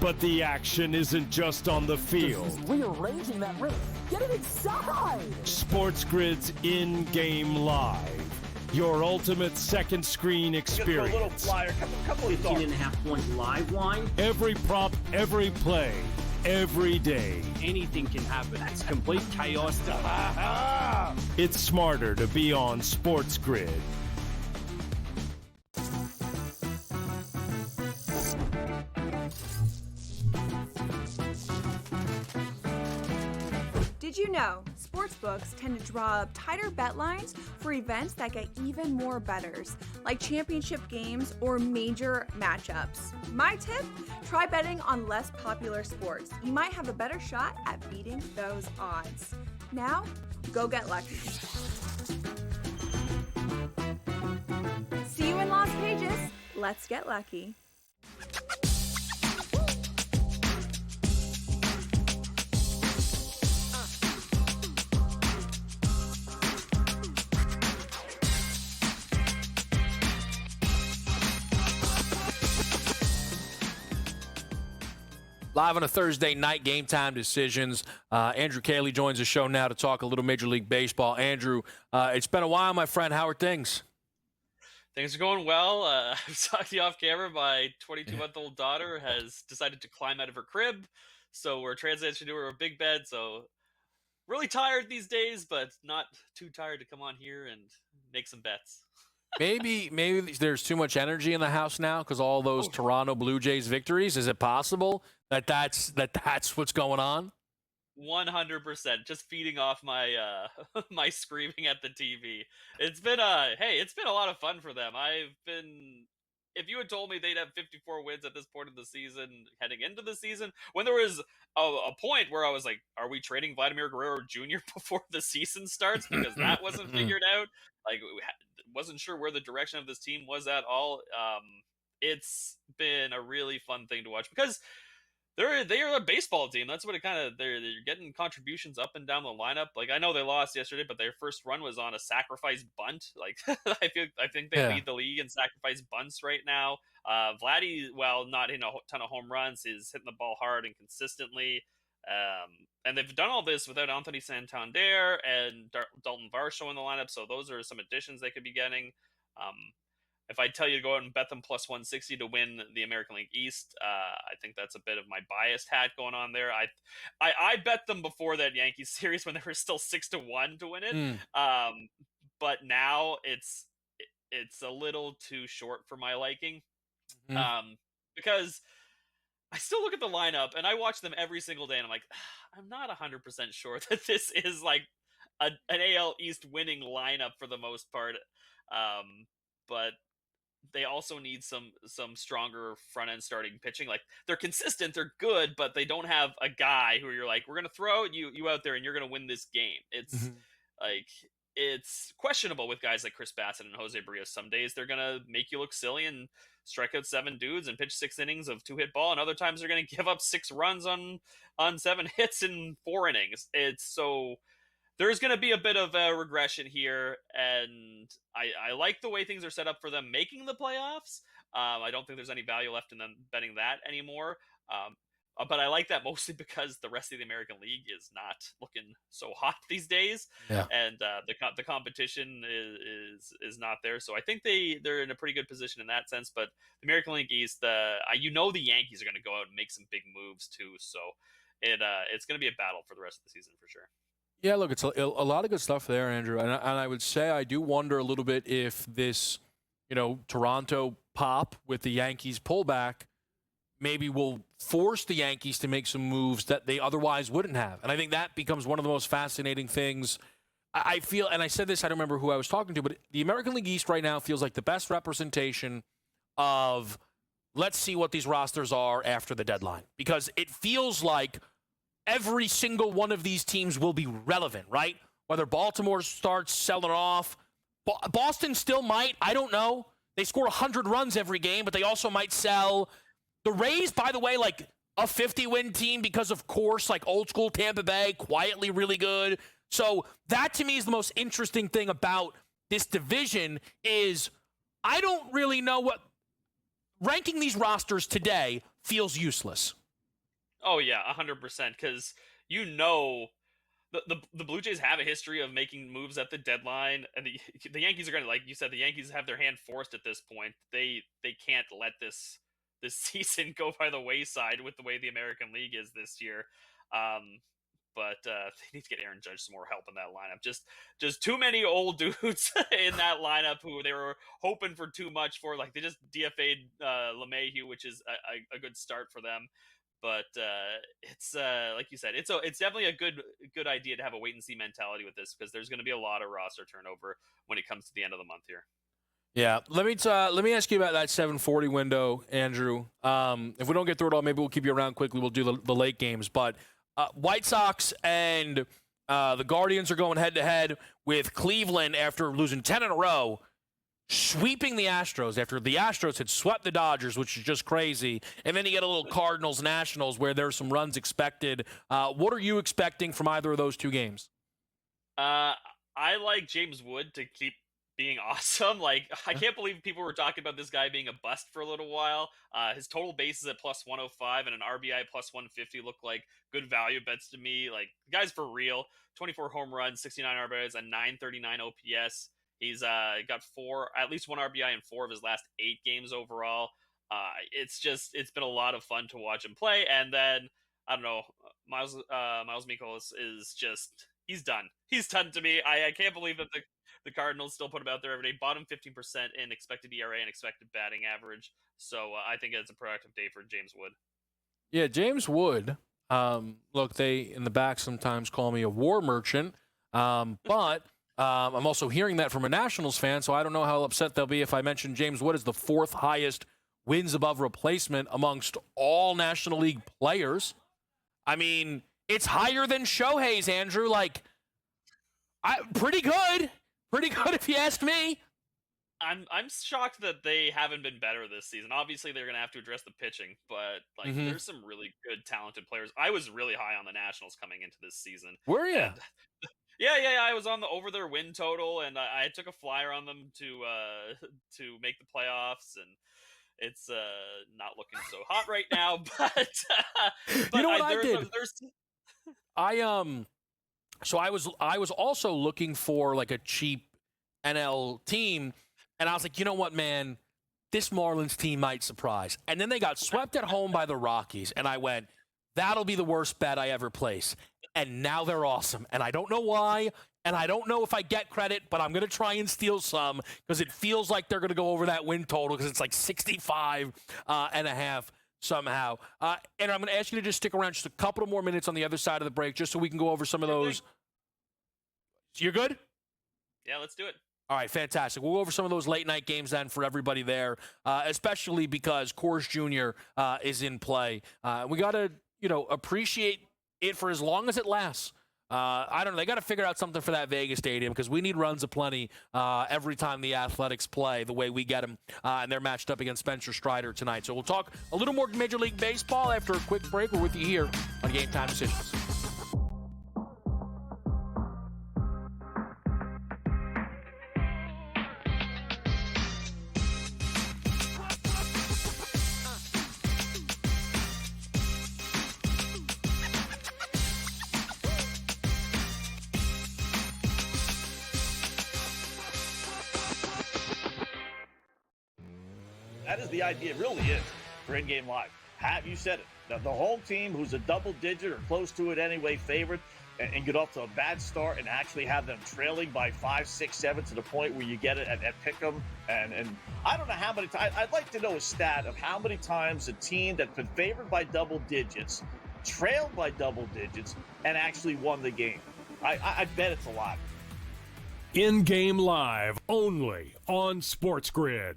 But the action isn't just on the field. This is rearranging that roof. Get it inside! SportsGrid's in-game live. Your ultimate second screen experience. Just a little flyer, couple of 15.5 point live line. Every prop, every play, every day. Anything can happen. That's complete chaos. It's smarter to be on SportsGrid. Did you know sportsbooks tend to draw up tighter bet lines for events that get even more bettors, like championship games or major matchups? My tip, try betting on less popular sports. You might have a better shot at beating those odds. Now, go get lucky. See you in Las Vegas. Let's get lucky. Live on a Thursday night, Game Time decisions. Andrew Cayley joins the show now to talk a little Major League Baseball. Andrew, it's been a while, my friend. How are things? Things are going well. I've talked to you off camera. My 22-month-old daughter has decided to climb out of her crib, so we're transitioning to her big bed. So really tired these days, but not too tired to come on here and make some bets. Maybe there's too much energy in the house now because all those Toronto Blue Jays victories. Is it possible that that's what's going on? 100%. Just feeding off my my screaming at the TV. It's been a lot of fun for them. If you had told me they'd have 54 wins at this point of the season, heading into the season, when there was a point where I was like, are we trading Vladimir Guerrero Jr. before the season starts? Because that wasn't figured out. Like, wasn't sure where the direction of this team was at all. It's been a really fun thing to watch because they are a baseball team. That's what it kind of they're getting contributions up and down the lineup. Like, I know they lost yesterday, but their first run was on a sacrifice bunt. Like I think they lead the league in sacrifice bunts right now. Vladdy, while not hitting a ton of home runs, is hitting the ball hard and consistently. And they've done all this without Anthony Santander and Dalton Varsho in the lineup. So those are some additions they could be getting. If I tell you to go out and bet them plus 160 to win the American League East, I think that's a bit of my biased hat going on there. I bet them before that Yankees series when they were still 6-1 to win it. But now it's a little too short for my liking. Because I still look at the lineup and I watch them every single day and I'm like, I'm not 100% sure that this is like an AL East winning lineup for the most part. But they also need some stronger front end starting pitching. Like, they're consistent, they're good, but they don't have a guy who you're like, we're gonna throw you out there and you're gonna win this game. It's like, it's questionable with guys like Chris Bassett and Jose Barrios. Some days they're gonna make you look silly and strike out 7 dudes and pitch 6 innings of 2-hit ball, and other times they're gonna give up 6 runs on 7 hits in 4 innings. There's going to be a bit of a regression here, and I like the way things are set up for them making the playoffs. I don't think there's any value left in them betting that anymore. But I like that mostly because the rest of the American League is not looking so hot these days, and the competition is not there. So I think they're in a pretty good position in that sense. But the American League East, the Yankees are going to go out and make some big moves too. So it's going to be a battle for the rest of the season for sure. Yeah, look, it's a lot of good stuff there, Andrew. And I would say I do wonder a little bit if this, Toronto pop with the Yankees pullback maybe will force the Yankees to make some moves that they otherwise wouldn't have. And I think that becomes one of the most fascinating things. I feel, and I said this, I don't remember who I was talking to, but the American League East right now feels like the best representation of let's see what these rosters are after the deadline. Because it feels like every single one of these teams will be relevant, right? Whether Baltimore starts selling off, Boston still might. I don't know. They score 100 runs every game, but they also might sell. The Rays, by the way, like a 50-win team because, of course, like old school Tampa Bay, quietly really good. So that to me is the most interesting thing about this division is I don't really know what ranking these rosters today feels useless. Oh yeah, 100%. Because the Blue Jays have a history of making moves at the deadline, and the Yankees are going to, like you said, the Yankees have their hand forced at this point. They can't let this season go by the wayside with the way the American League is this year. But they need to get Aaron Judge some more help in that lineup. Just too many old dudes in that lineup who they were hoping for too much for. Like, they just DFA'd LeMahieu, which is a good start for them. But it's like you said, it's definitely a good idea to have a wait and see mentality with this because there's going to be a lot of roster turnover when it comes to the end of the month here. Yeah, let me ask you about that 7:40 window, Andrew. If we don't get through it all, maybe we'll keep you around quickly. We'll do the late games, but White Sox and the Guardians are going head to head with Cleveland after losing 10 in a row. Sweeping the Astros after the Astros had swept the Dodgers, which is just crazy. And then you get a little Cardinals-Nationals where there's some runs expected. What are you expecting from either of those two games? I like James Wood to keep being awesome. Like, I can't believe people were talking about this guy being a bust for a little while. His total bases at plus 105 and an RBI plus 150 look like good value bets to me. Like, the guy's for real. 24 home runs, 69 RBIs, and 939 OPS. He's got at least one RBI in 4 of his last 8 games overall. It's been a lot of fun to watch him play. And then, I don't know, Miles Mikolas is just, he's done. He's done to me. I can't believe that the Cardinals still put him out there every day. Bottom 15% in expected ERA and expected batting average. So I think it's a productive day for James Wood. Yeah, James Wood. Look, they in the back sometimes call me a war merchant, but I'm also hearing that from a Nationals fan, so I don't know how upset they'll be if I mention James Wood is the 4th highest wins above replacement amongst all National League players. I mean, it's higher than Shohei's, Andrew. Like, pretty good. Pretty good if you ask me. I'm shocked that they haven't been better this season. Obviously, they're going to have to address the pitching, but there's some really good, talented players. I was really high on the Nationals coming into this season. Were you? Yeah. I was on the over their win total, and I took a flyer on them to make the playoffs, and it's not looking so hot right now. But you know what I did? So I was also looking for like a cheap NL team, and I was like, you know what, man, this Marlins team might surprise. And then they got swept at home by the Rockies, and I went, that'll be the worst bet I ever place. And now they're awesome, and I don't know why, and I don't know if I get credit, but I'm going to try and steal some because it feels like they're going to go over that win total because it's like 65 and a half somehow. And I'm going to ask you to just stick around just a couple of more minutes on the other side of the break just so we can go over some of those. You're good? Yeah, let's do it. All right, fantastic. We'll go over some of those late-night games then for everybody there, especially because Coors Jr. Is in play. We got to, appreciate it for as long as it lasts. I don't know. They got to figure out something for that Vegas stadium because we need runs aplenty every time the Athletics play the way we get them, and they're matched up against Spencer Strider tonight. So we'll talk a little more Major League Baseball after a quick break. We're with you here on Game Time Decisions. That is the idea. It really is for in-game live. You said it. The home team who's a double-digit or close to it anyway favorite and get off to a bad start and actually have them trailing by 5, 6, 7 to the point where you get it at Pick'em. And I don't know how many times. I'd like to know a stat of how many times a team that's been favored by double digits, trailed by double digits, and actually won the game. I bet it's a lot. In-game live only on SportsGrid.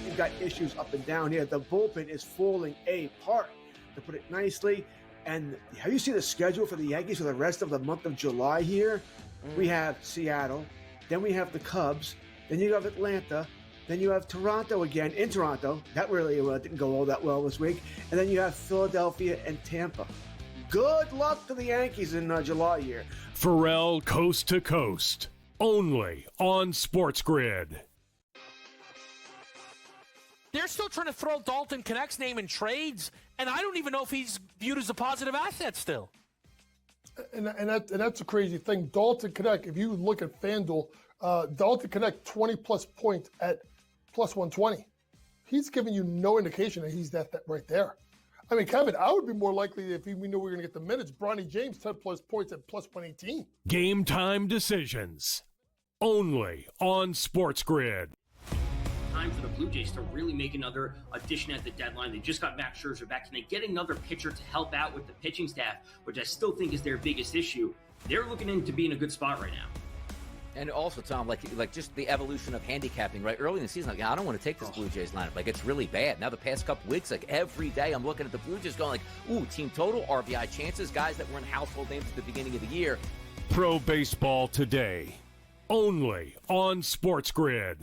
You've got issues up and down here. The bullpen is falling apart, to put it nicely. And have you seen the schedule for the Yankees for the rest of the month of July here? We have Seattle, then we have the Cubs, then you have Atlanta, then you have Toronto again in Toronto. That really didn't go all that well this week. And then you have Philadelphia and Tampa. Good luck to the Yankees in July here. Pharrell Coast to Coast, only on SportsGrid. They're still trying to throw Dalton Knecht's name in trades, and I don't even know if he's viewed as a positive asset still. And that's a crazy thing. Dalton Knecht, if you look at FanDuel, Dalton Knecht 20-plus points at plus 120. He's giving you no indication that he's that right there. I mean, Kevin, I would be more likely if we knew we were going to get the minutes. Bronny James, 10-plus points at plus 118. Game Time Decisions, only on SportsGrid. Time for the Blue Jays to really make another addition at the deadline. They just got Max Scherzer back. Can they get another pitcher to help out with the pitching staff, which I still think is their biggest issue? They're looking to be in a good spot right now. And also, Tom, like just the evolution of handicapping, right? Early in the season, I don't want to take this Blue Jays lineup. Like, it's really bad. Now, the past couple weeks, every day I'm looking at the Blue Jays going ooh, team total, RBI chances, guys that weren't household names at the beginning of the year. Pro Baseball Today, only on SportsGrid.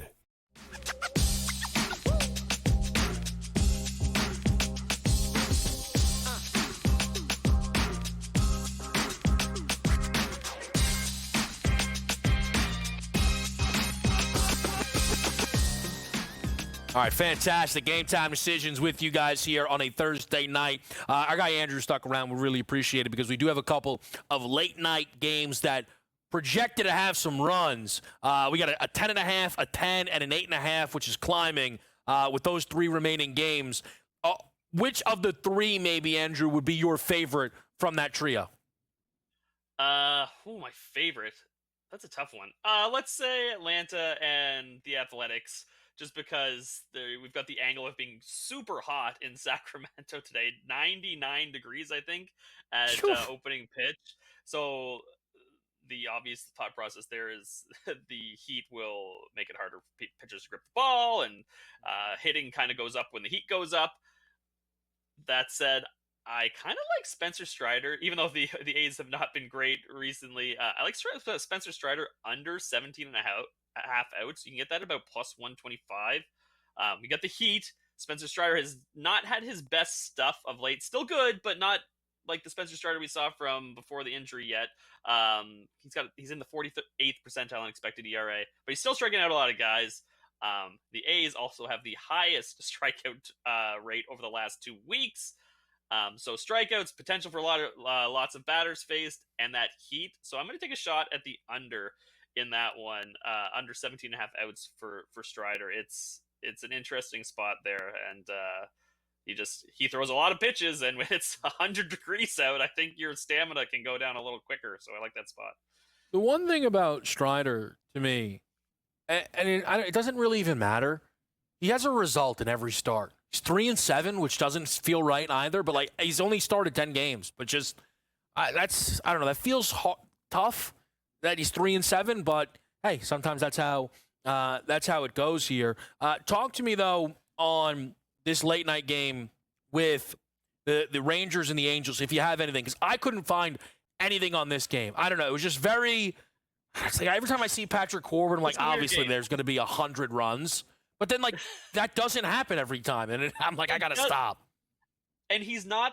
All right, fantastic. Game time decisions with you guys here on a Thursday night. Our guy Andrew stuck around. We really appreciate it because we do have a couple of late night games that projected to have some runs. We got a 10.5, a 10, and an 8.5, which is climbing with those three remaining games. Which of the three, maybe, Andrew, would be your favorite from that trio? My favorite. That's a tough one. Let's say Atlanta and the Athletics, just because we've got the angle of being super hot in Sacramento today. 99 degrees, I think, at opening pitch. So the obvious thought process there is the heat will make it harder for pitchers to grip the ball, and hitting kind of goes up when the heat goes up. That said, I kind of like Spencer Strider, even though the A's have not been great recently. I like Spencer Strider under 17.5 outs. You can get that about plus 125. We got the heat. Spencer Strider has not had his best stuff of late. Still good, but not like the Spencer Strider we saw from before the injury yet. He's in the 48th percentile in expected ERA, but he's still striking out a lot of guys. The A's also have the highest strikeout rate over the last 2 weeks. So strikeouts, potential for lots of batters faced, and that heat. So I'm going to take a shot at the under in that one, under 17.5 outs for Strider. It's an interesting spot there, and he throws a lot of pitches, and when it's 100 degrees out, I think your stamina can go down a little quicker. So I like that spot. The one thing about Strider to me, and it doesn't really even matter. He has a result in every start. He's 3-7, which doesn't feel right either. But like he's only started 10 games, but just I don't know. That feels tough that he's 3-7. But hey, sometimes that's how it goes here. Talk to me though on this late night game with the Rangers and the Angels, if you have anything, because I couldn't find anything on this game. I don't know. It was just very. It's like every time I see Patrick Corbin, I'm like, obviously there's going to be 100 runs. But then, like, that doesn't happen every time. And I'm like, I got to stop. And he's not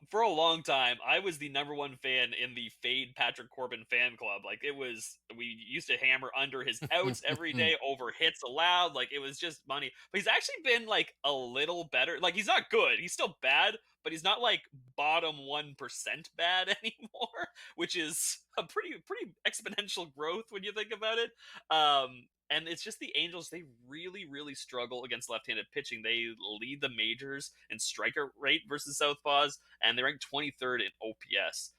for a long time, I was the number one fan in the Fade Patrick Corbin fan club. Like, we used to hammer under his outs every day, over hits allowed. Like, it was just money. But he's actually been, like, a little better. Like, he's not good. He's still bad, but he's not, like, bottom 1% bad anymore, which is a pretty exponential growth when you think about it. And it's just the Angels, they really, really struggle against left-handed pitching. They lead the majors in strikeout rate versus southpaws, and they rank 23rd in OPS.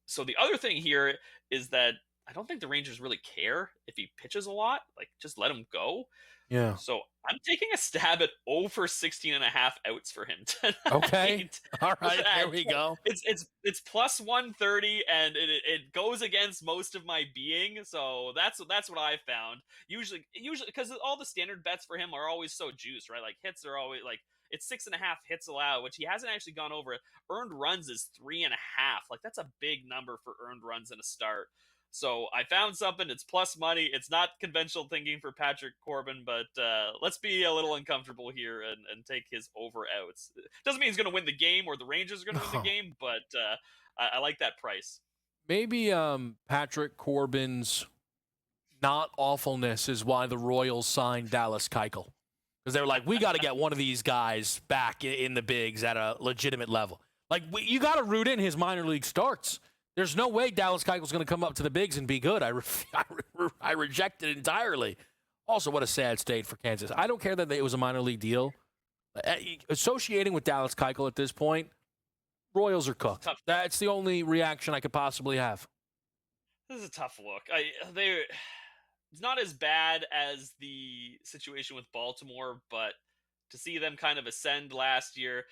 So the other thing here is that I don't think the Rangers really care if he pitches a lot. Like, just let him go. Yeah. So I'm taking a stab at over 16.5 outs for him tonight. Okay. All right. There we go. It's plus 130, and it goes against most of my being. So that's what I found. Usually because all the standard bets for him are always so juiced, right? Like hits are always like it's 6.5 hits allowed, which he hasn't actually gone over. Earned runs is 3.5. Like that's a big number for earned runs in a start. So I found something. It's plus money. It's not conventional thinking for Patrick Corbin, but let's be a little uncomfortable here and take his over outs. Doesn't mean he's going to win the game or the Rangers are going to win the game, but I like that price. Maybe Patrick Corbin's not awfulness is why the Royals signed Dallas Keuchel. Because they were like, we got to get one of these guys back in the bigs at a legitimate level. Like, you got to root in his minor league starts. There's no way Dallas Keuchel's going to come up to the bigs and be good. I reject it entirely. Also, what a sad state for Kansas. I don't care that it was a minor league deal. Associating with Dallas Keuchel at this point, Royals are cooked. That's the only reaction I could possibly have. This is a tough look. It's not as bad as the situation with Baltimore, but to see them kind of ascend last year,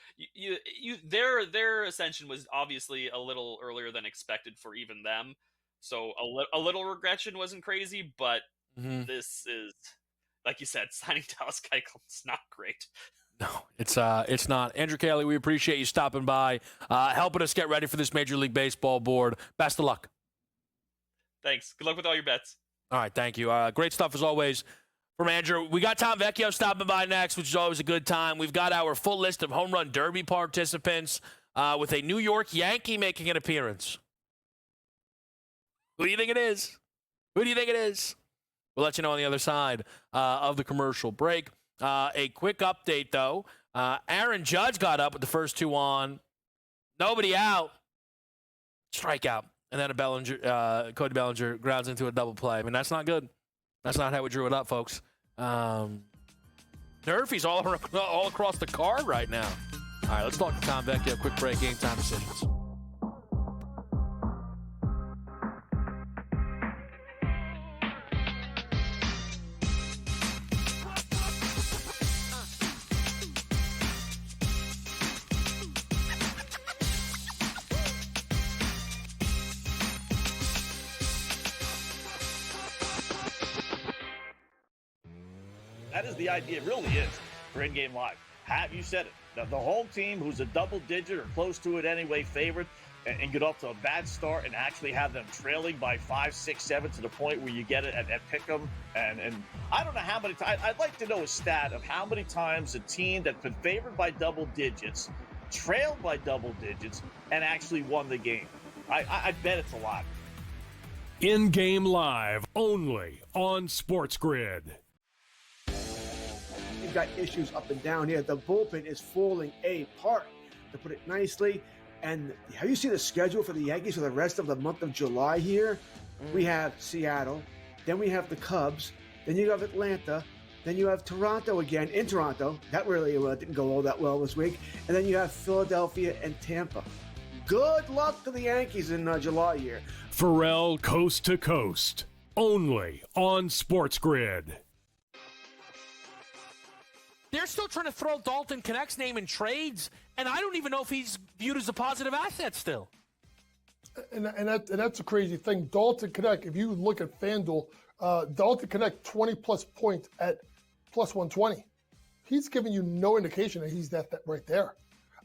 their ascension was obviously a little earlier than expected for even them. So a little regression wasn't crazy, but this is, like you said, signing Dallas Keuchel is not great. No, it's not. Andrew Cayley, we appreciate you stopping by, helping us get ready for this Major League Baseball board. Best of luck. Thanks. Good luck with all your bets. All right, thank you. Great stuff as always. From Andrew, we got Tom Vecchio stopping by next, which is always a good time. We've got our full list of Home Run Derby participants with a New York Yankee making an appearance. Who do you think it is? We'll let you know on the other side of the commercial break. A quick update, though. Aaron Judge got up with the first two on. Nobody out. Strikeout. And then Cody Bellinger grounds into a double play. I mean, that's not good. That's not how we drew it up, folks. Nerfy's all across the card right now. All right, let's talk to Tom Vecchio. Quick break, game time decisions. That is the idea. It really is for in-game live. Have you said it? The home team who's a double-digit or close to it anyway favorite and get off to a bad start and actually have them trailing by 5, 6, 7 to the point where you get it at pick'em. And I don't know how many times. I'd like to know a stat of how many times a team that's been favored by double digits, trailed by double digits, and actually won the game. I bet it's a lot. In-game live only on SportsGrid. You've got issues up and down here. The bullpen is falling apart, to put it nicely. And have you seen the schedule for the Yankees for the rest of the month of July here? We have Seattle, then we have the Cubs, then you have Atlanta, then you have Toronto again in Toronto. That really didn't go all that well this week. And then you have Philadelphia and Tampa. Good luck to the Yankees in July here. Pharrell Coast to Coast, only on SportsGrid. They're still trying to throw Dalton Knecht's name in trades, and I don't even know if he's viewed as a positive asset still. And that's a crazy thing. Dalton Knecht, if you look at FanDuel, Dalton Knecht 20-plus points at plus 120. He's giving you no indication that he's that right there.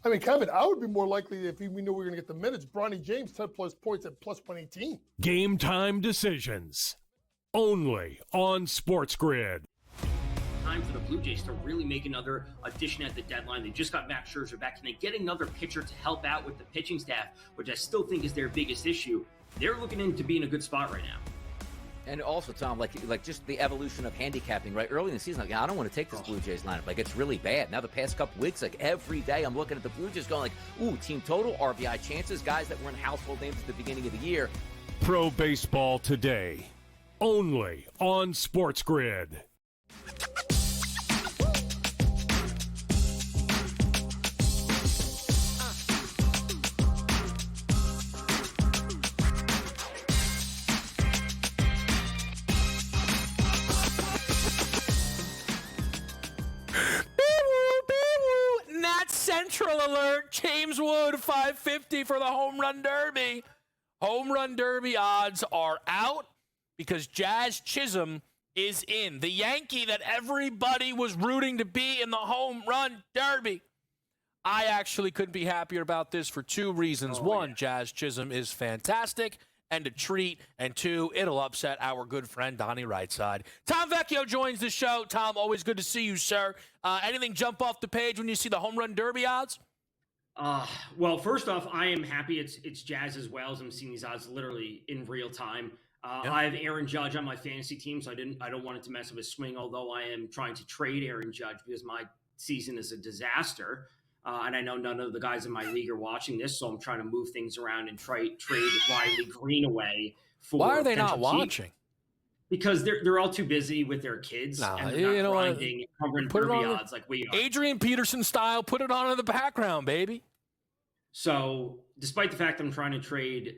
I mean, Kevin, I would be more likely if we knew we were going to get the minutes. Bronny James, 10-plus points at plus 118. Game time decisions, only on SportsGrid. Time for the Blue Jays to really make another addition at the deadline. They just got Max Scherzer back. Can they get another pitcher to help out with the pitching staff, which I still think is their biggest issue? They're looking in to be in a good spot right now. And also, Tom, like just the evolution of handicapping, right? Early in the season, I don't want to take this Blue Jays lineup. Like, it's really bad. Now, the past couple weeks, every day I'm looking at the Blue Jays going ooh, team total, RBI chances, guys that weren't household names at the beginning of the year. Pro Baseball Today, only on SportsGrid. Central alert, James Wood, 550 for the home run derby. Home run derby odds are out because Jazz Chisholm is in. The Yankee that everybody was rooting to be in the home run derby. I actually couldn't be happier about this for two reasons. One, Jazz Chisholm is fantastic and a treat. And two, it'll upset our good friend Donnie Rightside. Tom Vecchio joins the show. Tom, always good to see you, sir. Anything jump off the page when you see the home run derby odds? Well, first off, I am happy it's Jazz as well, as I'm seeing these odds literally in real time. I have Aaron Judge on my fantasy team, so I don't want it to mess up his swing, although I am trying to trade Aaron Judge because my season is a disaster. And I know none of the guys in my league are watching this, so I'm trying to move things around and trade Riley Green away. Why are they not watching? Because they're all too busy with their kids and they're not grinding home run derby odds like we are. Adrian Peterson style, put it on in the background, baby. So, despite the fact I'm trying to trade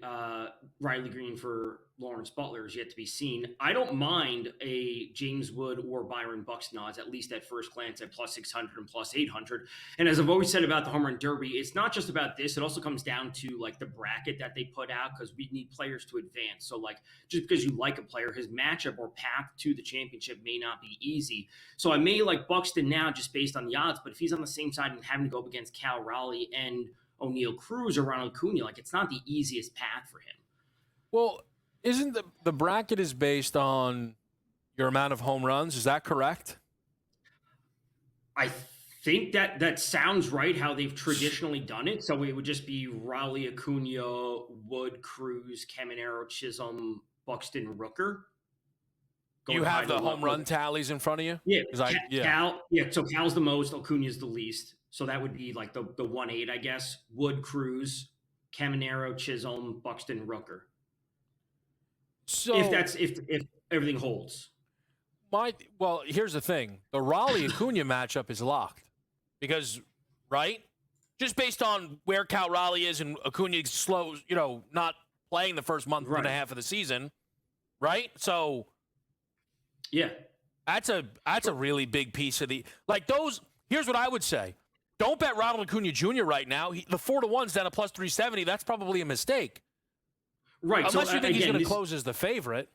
Riley Green for Lawrence Butler is yet to be seen, I don't mind a James Wood or Byron Buxton odds, at least at first glance, at plus 600 and plus 800. And as I've always said about the home run derby, it's not just about this. It also comes down to the bracket that they put out because we need players to advance. So just because you like a player, his matchup or path to the championship may not be easy. So I may like Buxton now just based on the odds, but if he's on the same side and having to go up against Cal Raleigh and O'Neal Cruz or Ronald Acuna, it's not the easiest path for him. Well, isn't the bracket is based on your amount of home runs? Is that correct? I think that sounds right, how they've traditionally done it. So it would just be Raleigh, Acuna, Wood, Cruz, Caminero, Chisholm, Buxton, Rooker. going You have high the to low. home run tallies in front of you? Yeah, 'Cause Cal. Yeah, so Cal's the most, Acuna's the least. So that would be like the 1-8, I guess. Wood, Cruz, Caminero, Chisholm, Buxton, Rooker. So if everything holds. Well, here's the thing: the Raleigh Acuna matchup is locked because, right? Just based on where Cal Raleigh is and Acuna slow, not playing the first month and a half of the season, right? So, yeah, that's a really big piece of the those. Here's what I would say: don't bet Ronald Acuna Jr. right now. The 4-1's down to plus 370. That's probably a mistake, right? Unless so, you think he's again, going to close as the favorite.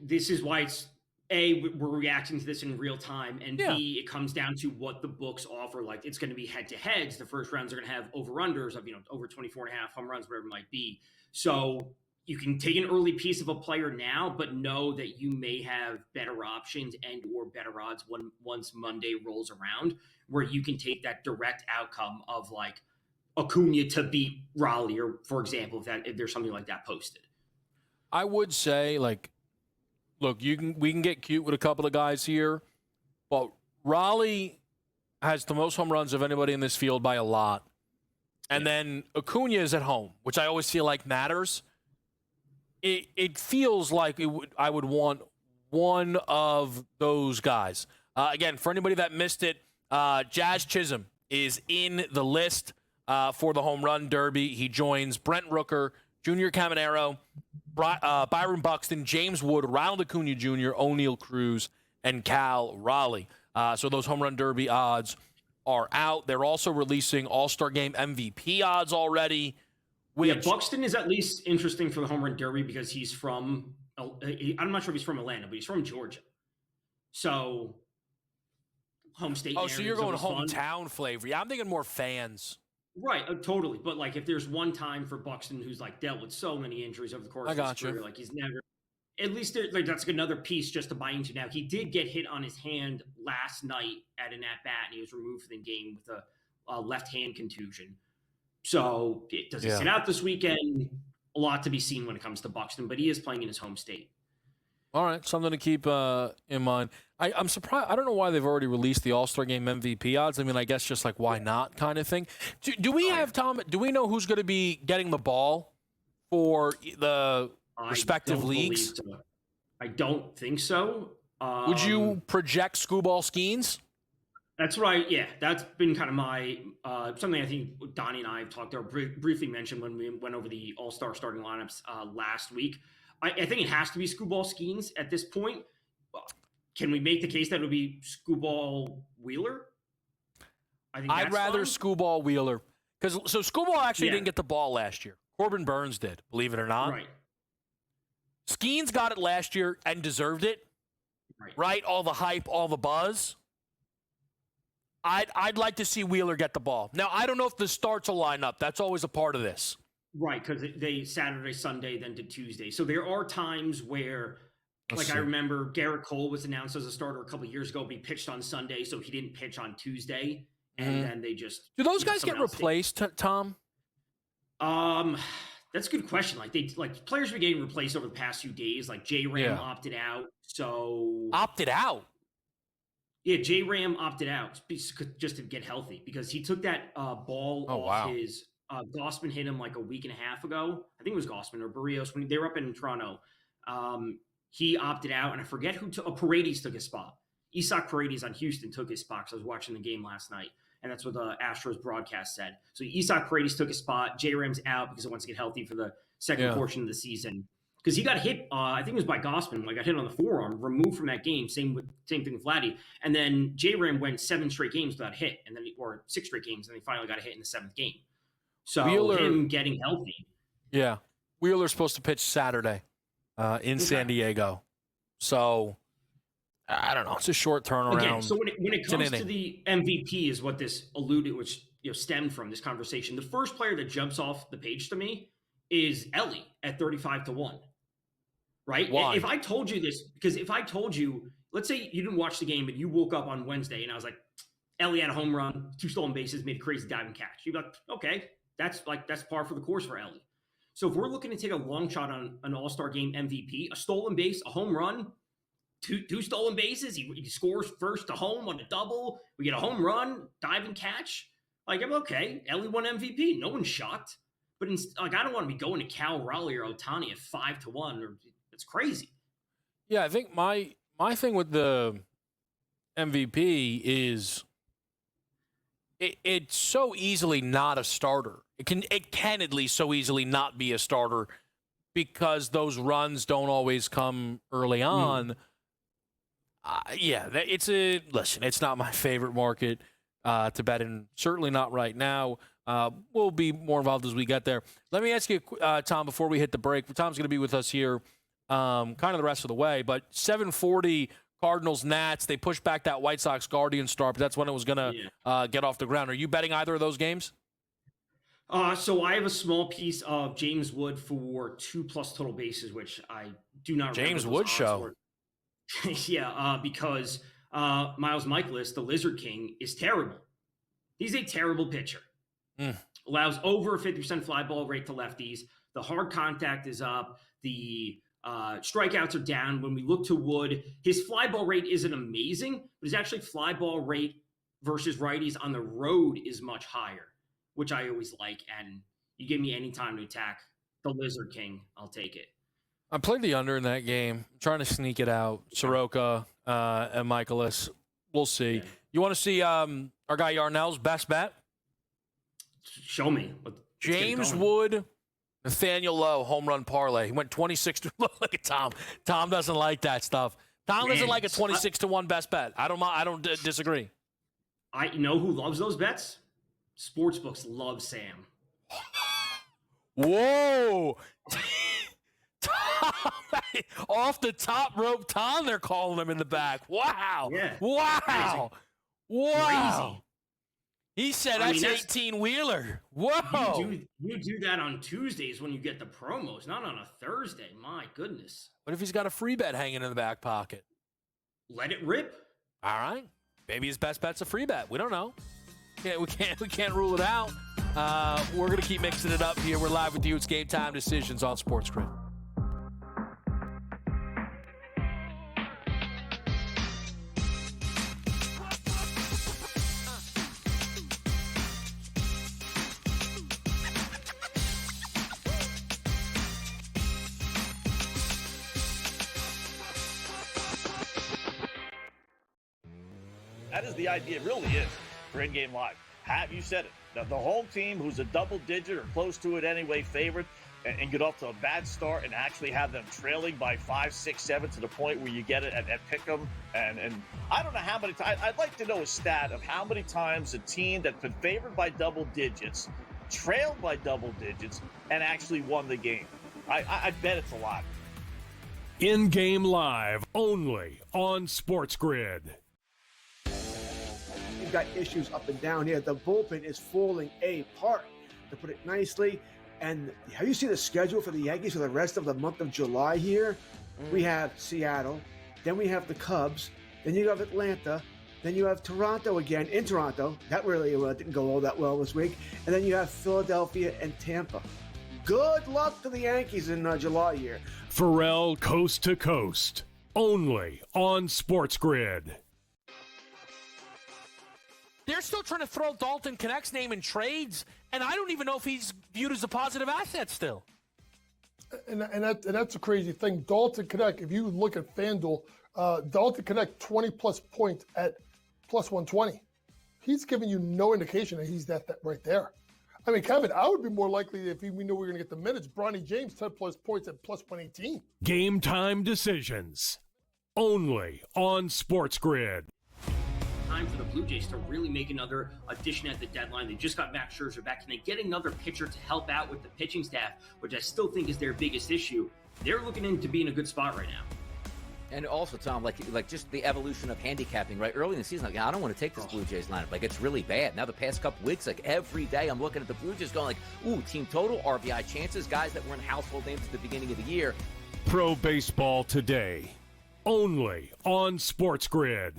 This is why it's we're reacting to this in real time, and B, it comes down to what the books offer. Like, it's going to be head-to-heads. The first rounds are going to have over-unders of, over 24.5 home runs, whatever it might be. So you can take an early piece of a player now, but know that you may have better options and or better odds once Monday rolls around, where you can take that direct outcome of, like, Acuna to beat Raleigh, or, for example, if there's something like that posted. I would say, look, we can get cute with a couple of guys here, but Raleigh has the most home runs of anybody in this field by a lot. And then Acuna is at home, which I always feel like matters. It feels like I would want one of those guys. Again, for anybody that missed it, Jazz Chisholm is in the list for the home run derby. He joins Brent Rooker, Junior Caminero, Byron Buxton, James Wood, Ronald Acuna Jr., O'Neal Cruz, and Cal Raleigh. So those home run derby odds are out. They're also releasing All-Star Game MVP odds already. Buxton is at least interesting for the home run derby because he's from, I'm not sure if he's from Atlanta, but he's from Georgia. So home state. Oh, so you're going hometown flavor. Yeah, I'm thinking more fans. Right, totally. But, like, if there's one time for Buxton who's, like, dealt with so many injuries over the course of his career, like, he's never – at least that's another piece just to buy into now. He did get hit on his hand last night at an at-bat, and he was removed from the game with a left-hand contusion. So does he sit out this weekend? A lot to be seen when it comes to Buxton, but he is playing in his home state. All right, something to keep in mind. I'm surprised. I don't know why they've already released the All-Star Game MVP odds. I mean, I guess just like why not kind of thing. Do we have, Tom, do we know who's going to be getting the ball for the respective leagues? So. I don't think so. Would you project Screwball Skeens? That's right. Yeah, that's been kind of my something I think Donnie and I have talked or briefly mentioned when we went over the All-Star starting lineups last week. I think it has to be Screwball Skeens at this point. Can we make the case that it would be Screwball Wheeler? I'd rather Screwball Wheeler because Screwball actually didn't get the ball last year. Corbin Burns did, believe it or not. Right. Skeens got it last year and deserved it. Right? All the hype, all the buzz. I'd like to see Wheeler get the ball. Now, I don't know if the starts will line up. That's always a part of this. Right, because they Saturday, Sunday, then to Tuesday. So there are times where, I remember Garrett Cole was announced as a starter a couple of years ago, but he pitched on Sunday, so he didn't pitch on Tuesday. And then they just... Do those guys get replaced, Tom? That's a good question. Players were getting replaced over the past few days. Like J-Ram opted out, so... Opted out? Yeah, J-Ram opted out just to get healthy because he took that ball off his... Gossman hit him like a week and a half ago. I think it was Gossman or Barrios when they were up in Toronto. He opted out, and I forget who Paredes took his spot. Isak Paredes on Houston took his spot because I was watching the game last night, and that's what the Astros broadcast said. So Isak Paredes took his spot. J-Ram's out because he wants to get healthy for the second portion of the season. Because he got hit, I think it was by Gossman, got hit on the forearm, removed from that game. Same thing with Vladdy. And then J-Ram went 7 straight games without a hit, or 6 straight games, and he finally got a hit in the 7th game. So him getting healthy. Yeah. Wheeler's supposed to pitch Saturday in San Diego. So, I don't know. It's a short turnaround. Again, so when it comes to the MVP is what this alluded, which stemmed from this conversation. The first player that jumps off the page to me is Ellie at 35-1. Right? Why? If I told you this, because if I told you, let's say you didn't watch the game, but you woke up on Wednesday and I was like, Ellie had a home run, 2 stolen bases, made a crazy diving catch. You'd be like, okay. That's par for the course for Ellie. So if we're looking to take a long shot on an All-Star Game MVP, a stolen base, a home run, two stolen bases. He scores first to home on a double. We get a home run, diving catch. Like, I'm okay. Ellie won MVP. No one's shocked. But I don't want to be going to Cal, Raleigh, or Ohtani at 5-1. It's crazy. Yeah, I think my thing with the MVP is it's so easily not a starter. It can at least so easily not be a starter because those runs don't always come early on. It's not my favorite market to bet in. Certainly not right now. We'll be more involved as we get there. Let me ask you, Tom, before we hit the break. Tom's going to be with us here kind of the rest of the way, but 7:40 Cardinals, Nats. They pushed back that White Sox Guardians start, but that's when it was going to get off the ground. Are you betting either of those games? So I have a small piece of James Wood for 2+ total bases, which I do not remember. James Wood show. Because Miles Michaelis, the Lizard King, is terrible. He's a terrible pitcher. Allows over a 50% fly ball rate to lefties. The hard contact is up. The strikeouts are down. When we look to Wood, his fly ball rate isn't amazing, but his actually fly ball rate versus righties on the road is much higher, which I always like. And you give me any time to attack the Lizard King, I'll take it. I played the under in that game. I'm trying to sneak it out. Soroka and Michaelis. We'll see. Yeah. You want to see our guy Yarnell's best bet? Show me. James Wood, Nathaniel Lowe, home run parlay. He went 26 to look at Tom. Tom doesn't like that stuff. Tom doesn't like a 26-1 best bet. I don't disagree. I know who loves those bets. Sportsbooks love Sam. Whoa. Tom, off the top rope, Tom, they're calling him in the back. Wow. Yeah. Wow. Wow. Crazy. He said that's 18-wheeler. Whoa. You do that on Tuesdays when you get the promos, not on a Thursday. My goodness. What if he's got a free bet hanging in the back pocket? Let it rip. All right. Maybe his best bet's a free bet. We don't know. We can't rule it out. We're going to keep mixing it up here. We're live with you. It's Game Time Decisions on SportsGrid. That is the idea. It really is for in-game live. You said it. The home team, who's a double-digit or close to it anyway, favorite, and get off to a bad start and actually have them trailing by 5, 6, 7 to the point where you get it at Pick'em. And I don't know how many times. I'd like to know a stat of how many times a team that's been favored by double digits, trailed by double digits, and actually won the game. I bet it's a lot. In-game live only on SportsGrid. You've got issues up and down here. The bullpen is falling apart, to put it nicely. And have you seen the schedule for the Yankees for the rest of the month of July here? We have Seattle, then we have the Cubs, then you have Atlanta, then you have Toronto again in Toronto. That really didn't go all that well this week. And then you have Philadelphia and Tampa. Good luck to the Yankees in July here. Pharrell Coast to Coast, only on SportsGrid. They're still trying to throw Dalton Knecht's name in trades, and I don't even know if he's viewed as a positive asset still. And that's a crazy thing. Dalton Knecht, if you look at FanDuel, Dalton Knecht 20-plus points at plus 120. He's giving you no indication that he's that right there. I mean, Kevin, I would be more likely if we knew we were going to get the minutes. Bronny James, 10-plus points at plus 118. Game Time Decisions, only on SportsGrid. Time for the Blue Jays to really make another addition at the deadline. They just got Max Scherzer back. Can they get another pitcher to help out with the pitching staff, which I still think is their biggest issue? They're looking to be in a good spot right now. And also, Tom, like just the evolution of handicapping, right? Early in the season, like, I don't want to take this Blue Jays lineup. Like, it's really bad. Now, the past couple weeks, like, every day I'm looking at the Blue Jays going like, ooh, team total, RBI chances, guys that weren't household names at the beginning of the year. Pro Baseball Today, only on SportsGrid.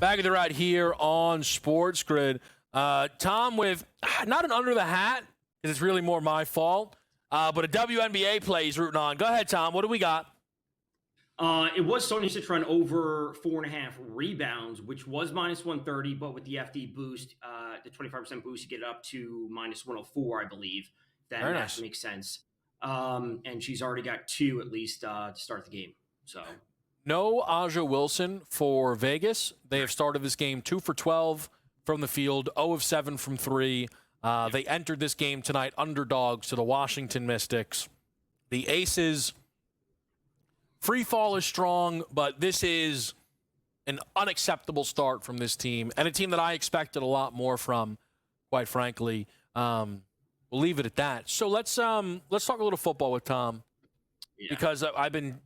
Back of the ride here on SportsGrid. Tom with not an under the hat, because it's really more my fault, but a WNBA play he's rooting on. Go ahead, Tom. What do we got? It was Sonya Citron over 4.5 rebounds, which was minus 130, but with the FD boost, the 25% boost, you get it up to minus 104, I believe. That makes sense. And she's already got 2 at least to start the game. So no Aja Wilson for Vegas. They have started this game 2 for 12 from the field, 0 of 7 from 3. They entered this game tonight underdogs to the Washington Mystics. The Aces, free fall is strong, but this is an unacceptable start from this team, and a team that I expected a lot more from, quite frankly. We'll leave it at that. So let's talk a little football with Tom, because I've been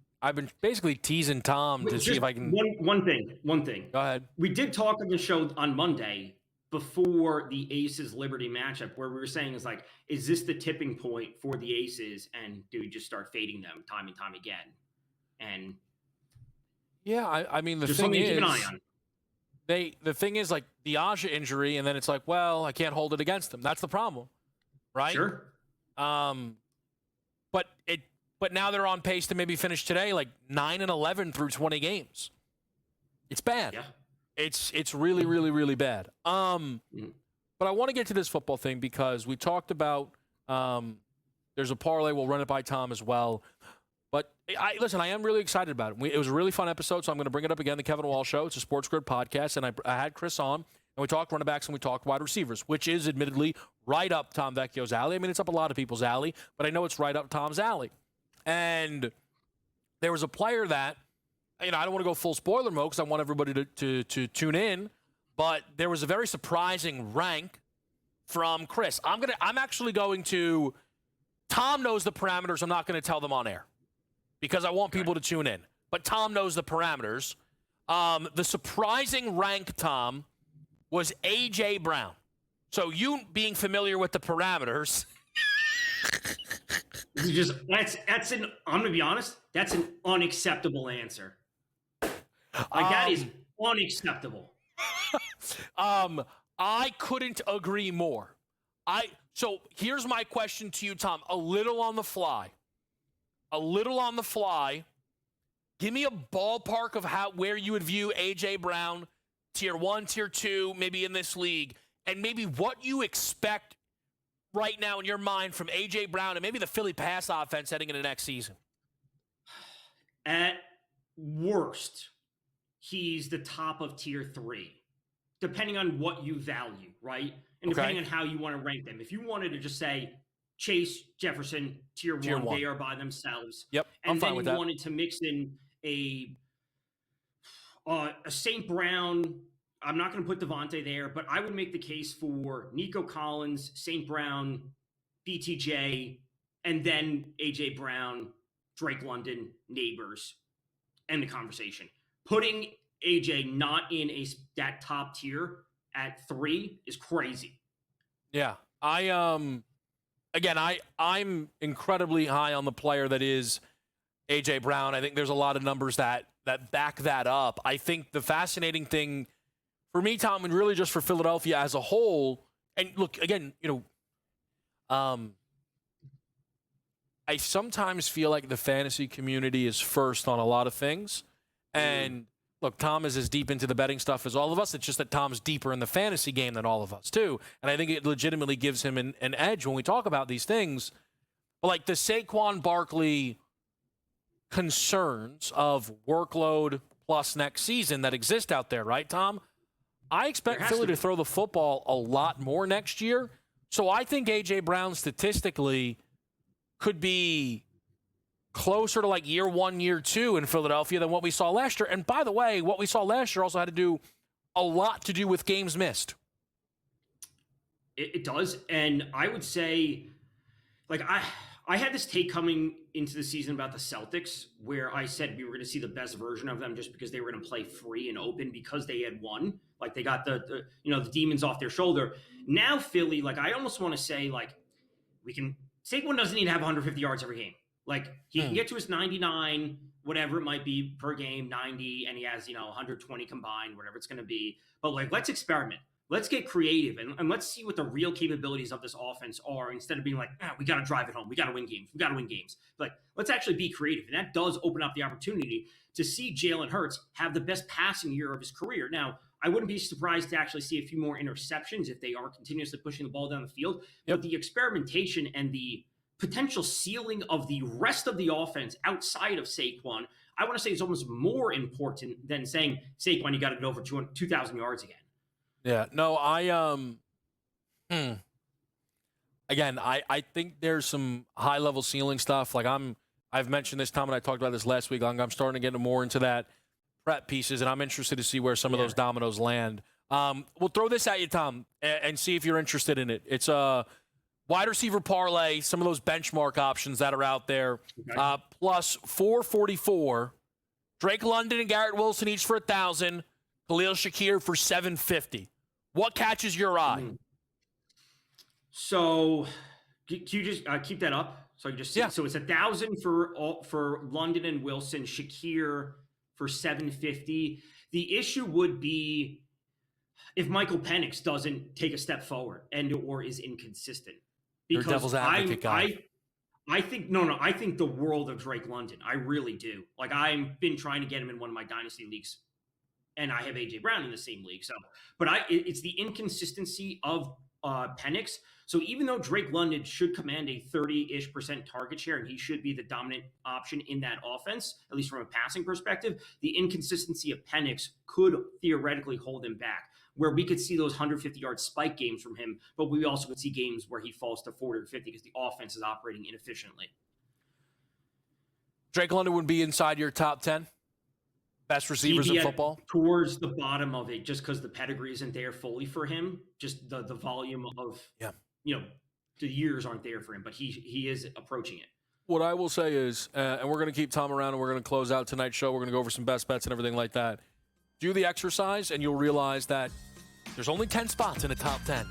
basically teasing Tom to see if I can. One thing. Go ahead. We did talk on the show on Monday before the Aces Liberty matchup, where we were saying is this the tipping point for the Aces, and do we just start fading them time and time again? And yeah, I mean the thing is, keep an eye on. The thing is, like, the Aja injury, and then it's like, well, I can't hold it against them. That's the problem, right? Sure. But now they're on pace to maybe finish today like 9-11 through 20 games. It's bad. Yeah. It's really, really, really bad. But I want to get to this football thing because we talked about there's a parlay. We'll run it by Tom as well. But I am really excited about it. It was a really fun episode, so I'm going to bring it up again. The Kevin Walsh Show. It's a SportsGrid podcast, and I had Chris on, and we talked running backs and we talked wide receivers, which is admittedly right up Tom Vecchio's alley. I mean, it's up a lot of people's alley, but I know it's right up Tom's alley. And there was a player that, I don't want to go full spoiler mode because I want everybody to tune in, but there was a very surprising rank from Chris. I'm actually going to. Tom knows the parameters. I'm not going to tell them on air because I want people to tune in. But Tom knows the parameters. The surprising rank, Tom, was A.J. Brown. So you being familiar with the parameters. That's an. I'm gonna be honest. That's an unacceptable answer. That is unacceptable. I couldn't agree more. So here's my question to you, Tom. A little on the fly. Give me a ballpark of where you would view A.J. Brown, tier 1, tier 2, maybe in this league, and maybe what you expect right now in your mind from A.J. Brown and maybe the Philly pass offense heading into next season. At worst, he's the top of tier 3, depending on what you value, right? And depending on how you want to rank them. If you wanted to just say Chase, Jefferson, tier 1, they are by themselves. Yep, I'm fine with that. And then you wanted to mix in a St. Brown. I'm not going to put Devontae there, but I would make the case for Nico Collins, St. Brown, BTJ, and then A.J. Brown, Drake London, Neighbors, end the conversation. Putting A.J. not in that top tier at 3 is crazy. Yeah. I'm incredibly high on the player that is A.J. Brown. I think there's a lot of numbers that back that up. I think the fascinating thing for me, Tom, and really just for Philadelphia as a whole, and look, again, I sometimes feel like the fantasy community is first on a lot of things. And look, Tom is as deep into the betting stuff as all of us. It's just that Tom's deeper in the fantasy game than all of us, too. And I think it legitimately gives him an edge when we talk about these things. But like the Saquon Barkley concerns of workload plus next season that exist out there, right, Tom? I expect Philly to throw the football a lot more next year. So I think A.J. Brown statistically could be closer to like year 1, year 2 in Philadelphia than what we saw last year. And by the way, what we saw last year also had a lot to do with games missed. It does. And I would say, like, I had this take coming into the season about the Celtics where I said we were going to see the best version of them just because they were going to play free and open because they had won. Like, they got the demons off their shoulder. Now Philly, like, I almost want to say, like, Saquon doesn't need to have 150 yards every game. Like, he can get to his 99 whatever it might be per game, 90, and he has, 120 combined, whatever it's going to be. But like, let's experiment. Let's get creative and let's see what the real capabilities of this offense are instead of being like, we got to drive it home. We got to win games. We got to win games. Like, let's actually be creative. And that does open up the opportunity to see Jalen Hurts have the best passing year of his career. Now, I wouldn't be surprised to actually see a few more interceptions if they are continuously pushing the ball down the field. But the experimentation and the potential ceiling of the rest of the offense outside of Saquon, I want to say is almost more important than saying, Saquon, you got to get over 2,000 yards again. Yeah, no, again, I think there's some high-level ceiling stuff. Like I've mentioned this, Tom, and I talked about this last week. I'm starting to get more into that prep pieces, and I'm interested to see where some of those dominoes land. We'll throw this at you, Tom, and see if you're interested in it. It's a wide receiver parlay, some of those benchmark options that are out there, plus 444. Drake London and Garrett Wilson each for 1,000. Khalil Shakir for 750. What catches your eye? So, can you just keep that up? So I can just see. Yeah. So it's 1,000 for London and Wilson. Shakir for 750. The issue would be if Michael Penix doesn't take a step forward or is inconsistent. Because devil's advocate guy. I think I think the world of Drake London. I really do. Like, I've been trying to get him in one of my dynasty leagues. And I have A.J. Brown in the same league. So, but it's the inconsistency of Penix. So even though Drake London should command a 30-ish% target share, and he should be the dominant option in that offense, at least from a passing perspective, the inconsistency of Penix could theoretically hold him back, where we could see those 150-yard spike games from him, but we also could see games where he falls to 40 or 50 because the offense is operating inefficiently. Drake London would be inside your top 10? Best receivers in football? Towards the bottom of it, just because the pedigree isn't there fully for him. Just the volume of, the years aren't there for him, but he is approaching it. What I will say is, and we're going to keep Tom around and we're going to close out tonight's show. We're going to go over some best bets and everything like that. Do the exercise and you'll realize that there's only 10 spots in the top 10.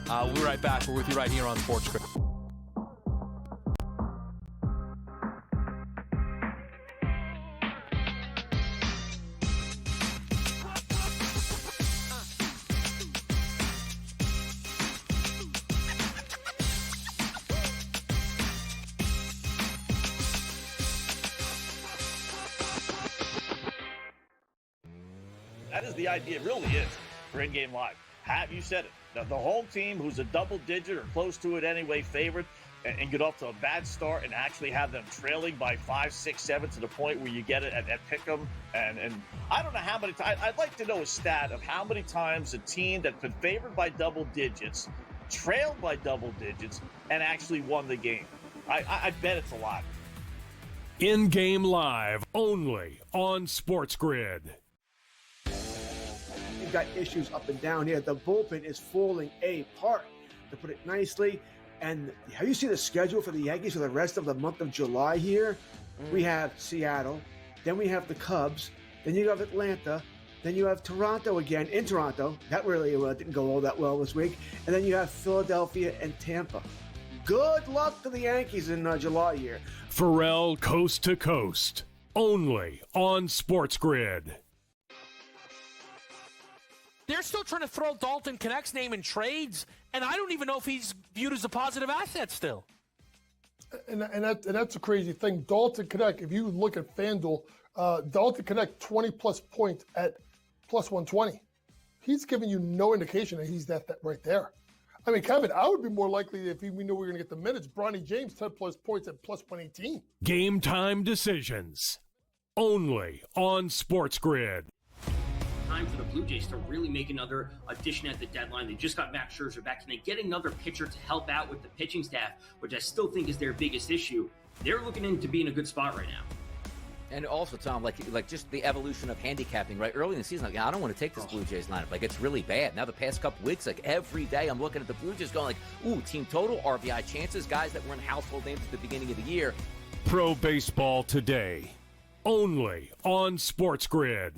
We'll be right back. We're with you right here on SportsGrid. That is the idea. It really is for in-game live. You said it. The home team who's a double-digit or close to it anyway favorite and get off to a bad start and actually have them trailing by 5, 6, 7 to the point where you get it at pick'em. And I don't know how many times. I'd like to know a stat of how many times a team that's been favored by double digits, trailed by double digits, and actually won the game. I bet it's a lot. In-game live only on SportsGrid. You've got issues up and down here. The bullpen is falling apart, to put it nicely. And have you seen the schedule for the Yankees for the rest of the month of July here? We have Seattle, then we have the Cubs, then you have Atlanta, then you have Toronto again in Toronto. That really didn't go all that well this week. And then you have Philadelphia and Tampa. Good luck to the Yankees in July here. Pharrell Coast to Coast, only on SportsGrid. They're still trying to throw Dalton Knecht's name in trades, and I don't even know if he's viewed as a positive asset still. And that's a crazy thing. Dalton Knecht, if you look at FanDuel, Dalton Knecht 20-plus points at plus 120. He's giving you no indication that he's that right there. I mean, Kevin, I would be more likely if we knew we were going to get the minutes. Bronny James, 10-plus points at plus 118. Game time decisions, only on SportsGrid. Time for the Blue Jays to really make another addition at the deadline. They just got Max Scherzer back. Can they get another pitcher to help out with the pitching staff, which I still think is their biggest issue? They're looking to be in a good spot right now. And also, Tom, like just the evolution of handicapping, right? Early in the season, I don't want to take this Blue Jays lineup. Like, it's really bad. Now, the past couple weeks, every day I'm looking at the Blue Jays going ooh, team total, RBI chances, guys that weren't household names at the beginning of the year. Pro Baseball Today, only on SportsGrid.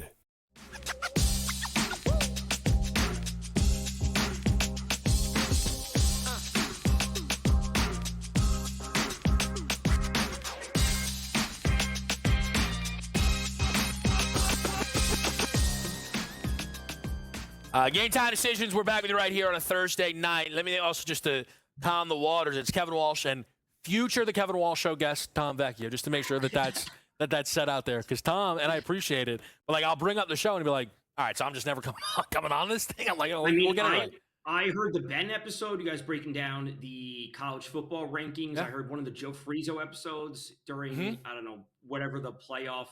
Game time decisions. We're back with you right here on a Thursday night. Let me also just to calm the waters. It's Kevin Walsh and future The Kevin Walsh Show guest Tom Vecchio, just to make sure that that's set out there. Because Tom, and I appreciate it, but like I'll bring up the show and be like, all right, so I'm just never coming on this thing. I'm like, oh, we'll get it right. I heard the Ben episode, you guys breaking down the college football rankings. Yeah. I heard one of the Joe Frizo episodes during, I don't know, whatever the playoff.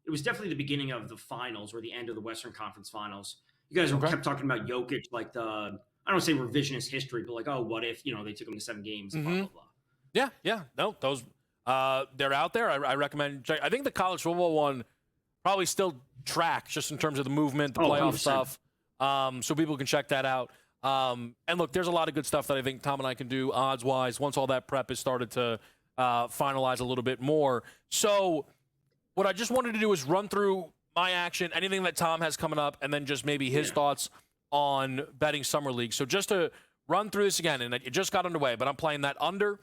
It was definitely the beginning of the finals or the end of the Western Conference Finals. You guys kept talking about Jokic, like I don't want to say revisionist history, but like, oh, what if, they took him to 7 games, blah, blah, blah. Yeah. No, those, they're out there. I recommend. I think the college football one probably still tracks just in terms of the movement, the playoff 100%. Stuff. So people can check that out. And look, there's a lot of good stuff that I think Tom and I can do odds-wise once all that prep has started to finalize a little bit more. So what I just wanted to do is run through my action, anything that Tom has coming up, and then just maybe his thoughts on betting Summer League. So just to run through this again, and it just got underway, but I'm playing that under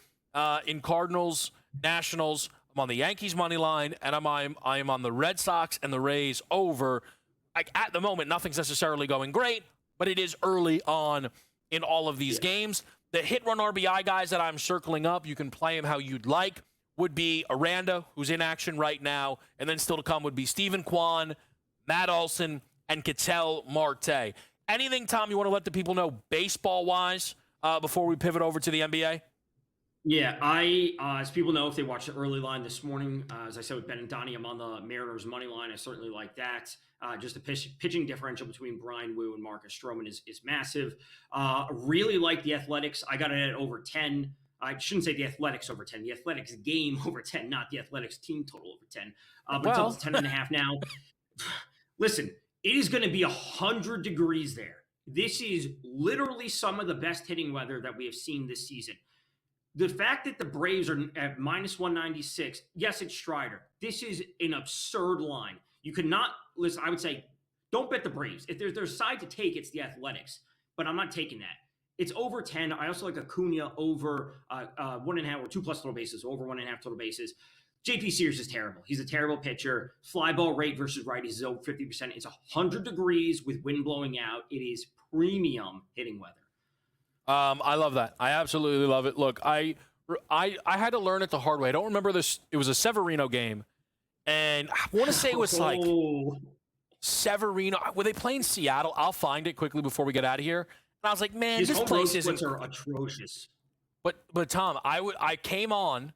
in Cardinals, Nationals. I'm on the Yankees money line, and I am on the Red Sox and the Rays over. At the moment, nothing's necessarily going great, but it is early on in all of these games. The hit-run RBI guys that I'm circling up, you can play them how you'd like, would be Aranda, who's in action right now, and then still to come would be Steven Kwan, Matt Olson, and Ketel Marte. Anything, Tom, you want to let the people know baseball-wise before we pivot over to the NBA? Yeah, as people know, if they watched the early line this morning, as I said with Ben and Donnie, I'm on the Mariners money line. I certainly like that. Just the pitching differential between Brian Wu and Marcus Stroman is massive. Really like the Athletics. I got it at over 10. I shouldn't say the Athletics over 10. The Athletics game over 10, not the Athletics team total over 10. But it's up to 10.5 now. Listen, it is going to be 100 degrees there. This is literally some of the best hitting weather that we have seen this season. The fact that the Braves are at minus 196, yes, it's Strider. This is an absurd line. You could not, listen, I would say, don't bet the Braves. If there's a side to take, it's the Athletics. But I'm not taking that. It's over 10. I also like Acuna over 1.5 or 2+ total bases, over 1.5 total bases. JP Sears is terrible. He's a terrible pitcher. Fly ball rate versus righties is over 50%. It's 100 degrees with wind blowing out. It is premium hitting weather. I love that. I absolutely love it. Look, I had to learn it the hard way. I don't remember this. It was a Severino game, and I want to say it was like Severino. Were they playing Seattle? I'll find it quickly before we get out of here. And I was like, man, this place isn't atrocious. But Tom, I came on,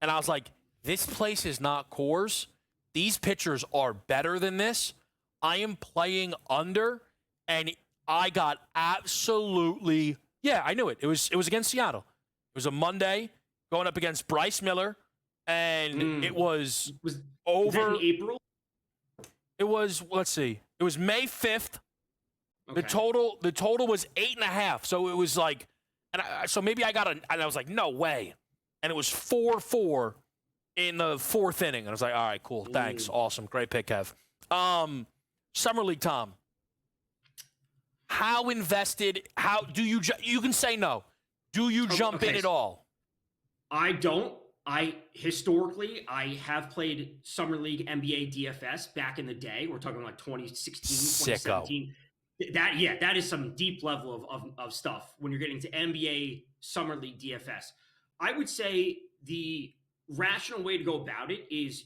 and I was like, this place is not Coors. These pitchers are better than this. I am playing under, and I got absolutely. Yeah, I knew it. It was against Seattle. It was a Monday going up against Bryce Miller, and it was over. Was that in April? It was. Let's see. It was May 5th. Okay. The total was 8.5. So it was like, so maybe I got and I was like, no way. And it was 4-4 in the 4th inning. And I was like, all right, cool, thanks, awesome, great pick, Kev. Summer League, Tom. How invested? How do you? You can say no. Do you jump in at all? I don't. Historically, I have played Summer League NBA DFS back in the day. We're talking like 2016, 2017. That is some deep level of stuff when you're getting to NBA Summer League DFS. I would say the rational way to go about it is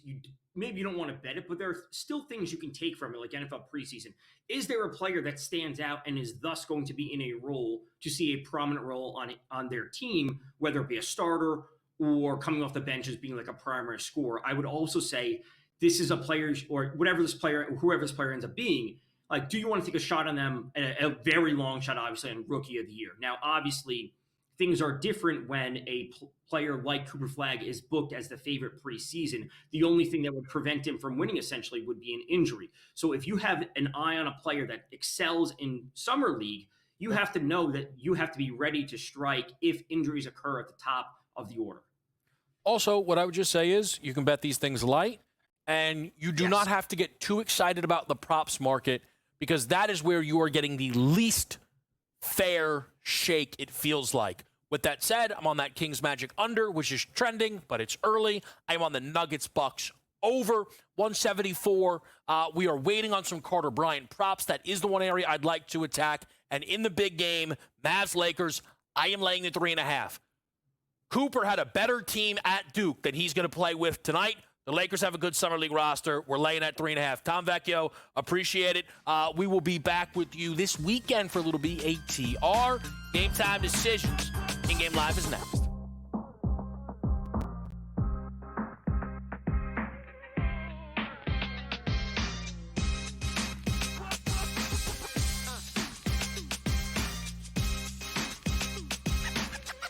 maybe you don't want to bet it, but there are still things you can take from it, like NFL preseason. Is there a player that stands out and is thus going to be in a role to see a prominent role on their team, whether it be a starter or coming off the bench as being like a primary scorer? I would also say this is a player, or whoever this player ends up being. Like, do you want to take a shot on them, a very long shot, obviously, on Rookie of the Year? Now, obviously, things are different when a player like Cooper Flagg is booked as the favorite preseason. The only thing that would prevent him from winning, essentially, would be an injury. So if you have an eye on a player that excels in Summer League, you have to know that you have to be ready to strike if injuries occur at the top of the order. Also, what I would just say is you can bet these things light, and you do not have to get too excited about the props market, because that is where you are getting the least fair shake, it feels like. With that said, I'm on that Kings Magic under, which is trending, but it's early. I'm on the Nuggets Bucks over 174. We are waiting on some Carter Bryant props. That is the one area I'd like to attack. And in the big game, Mavs-Lakers, I am laying the 3.5. Cooper had a better team at Duke that he's going to play with tonight. The Lakers have a good Summer League roster. We're laying at 3.5. Tom Vecchio, appreciate it. We will be back with you this weekend for a little BATR. Game Time Decisions. In-game live is next.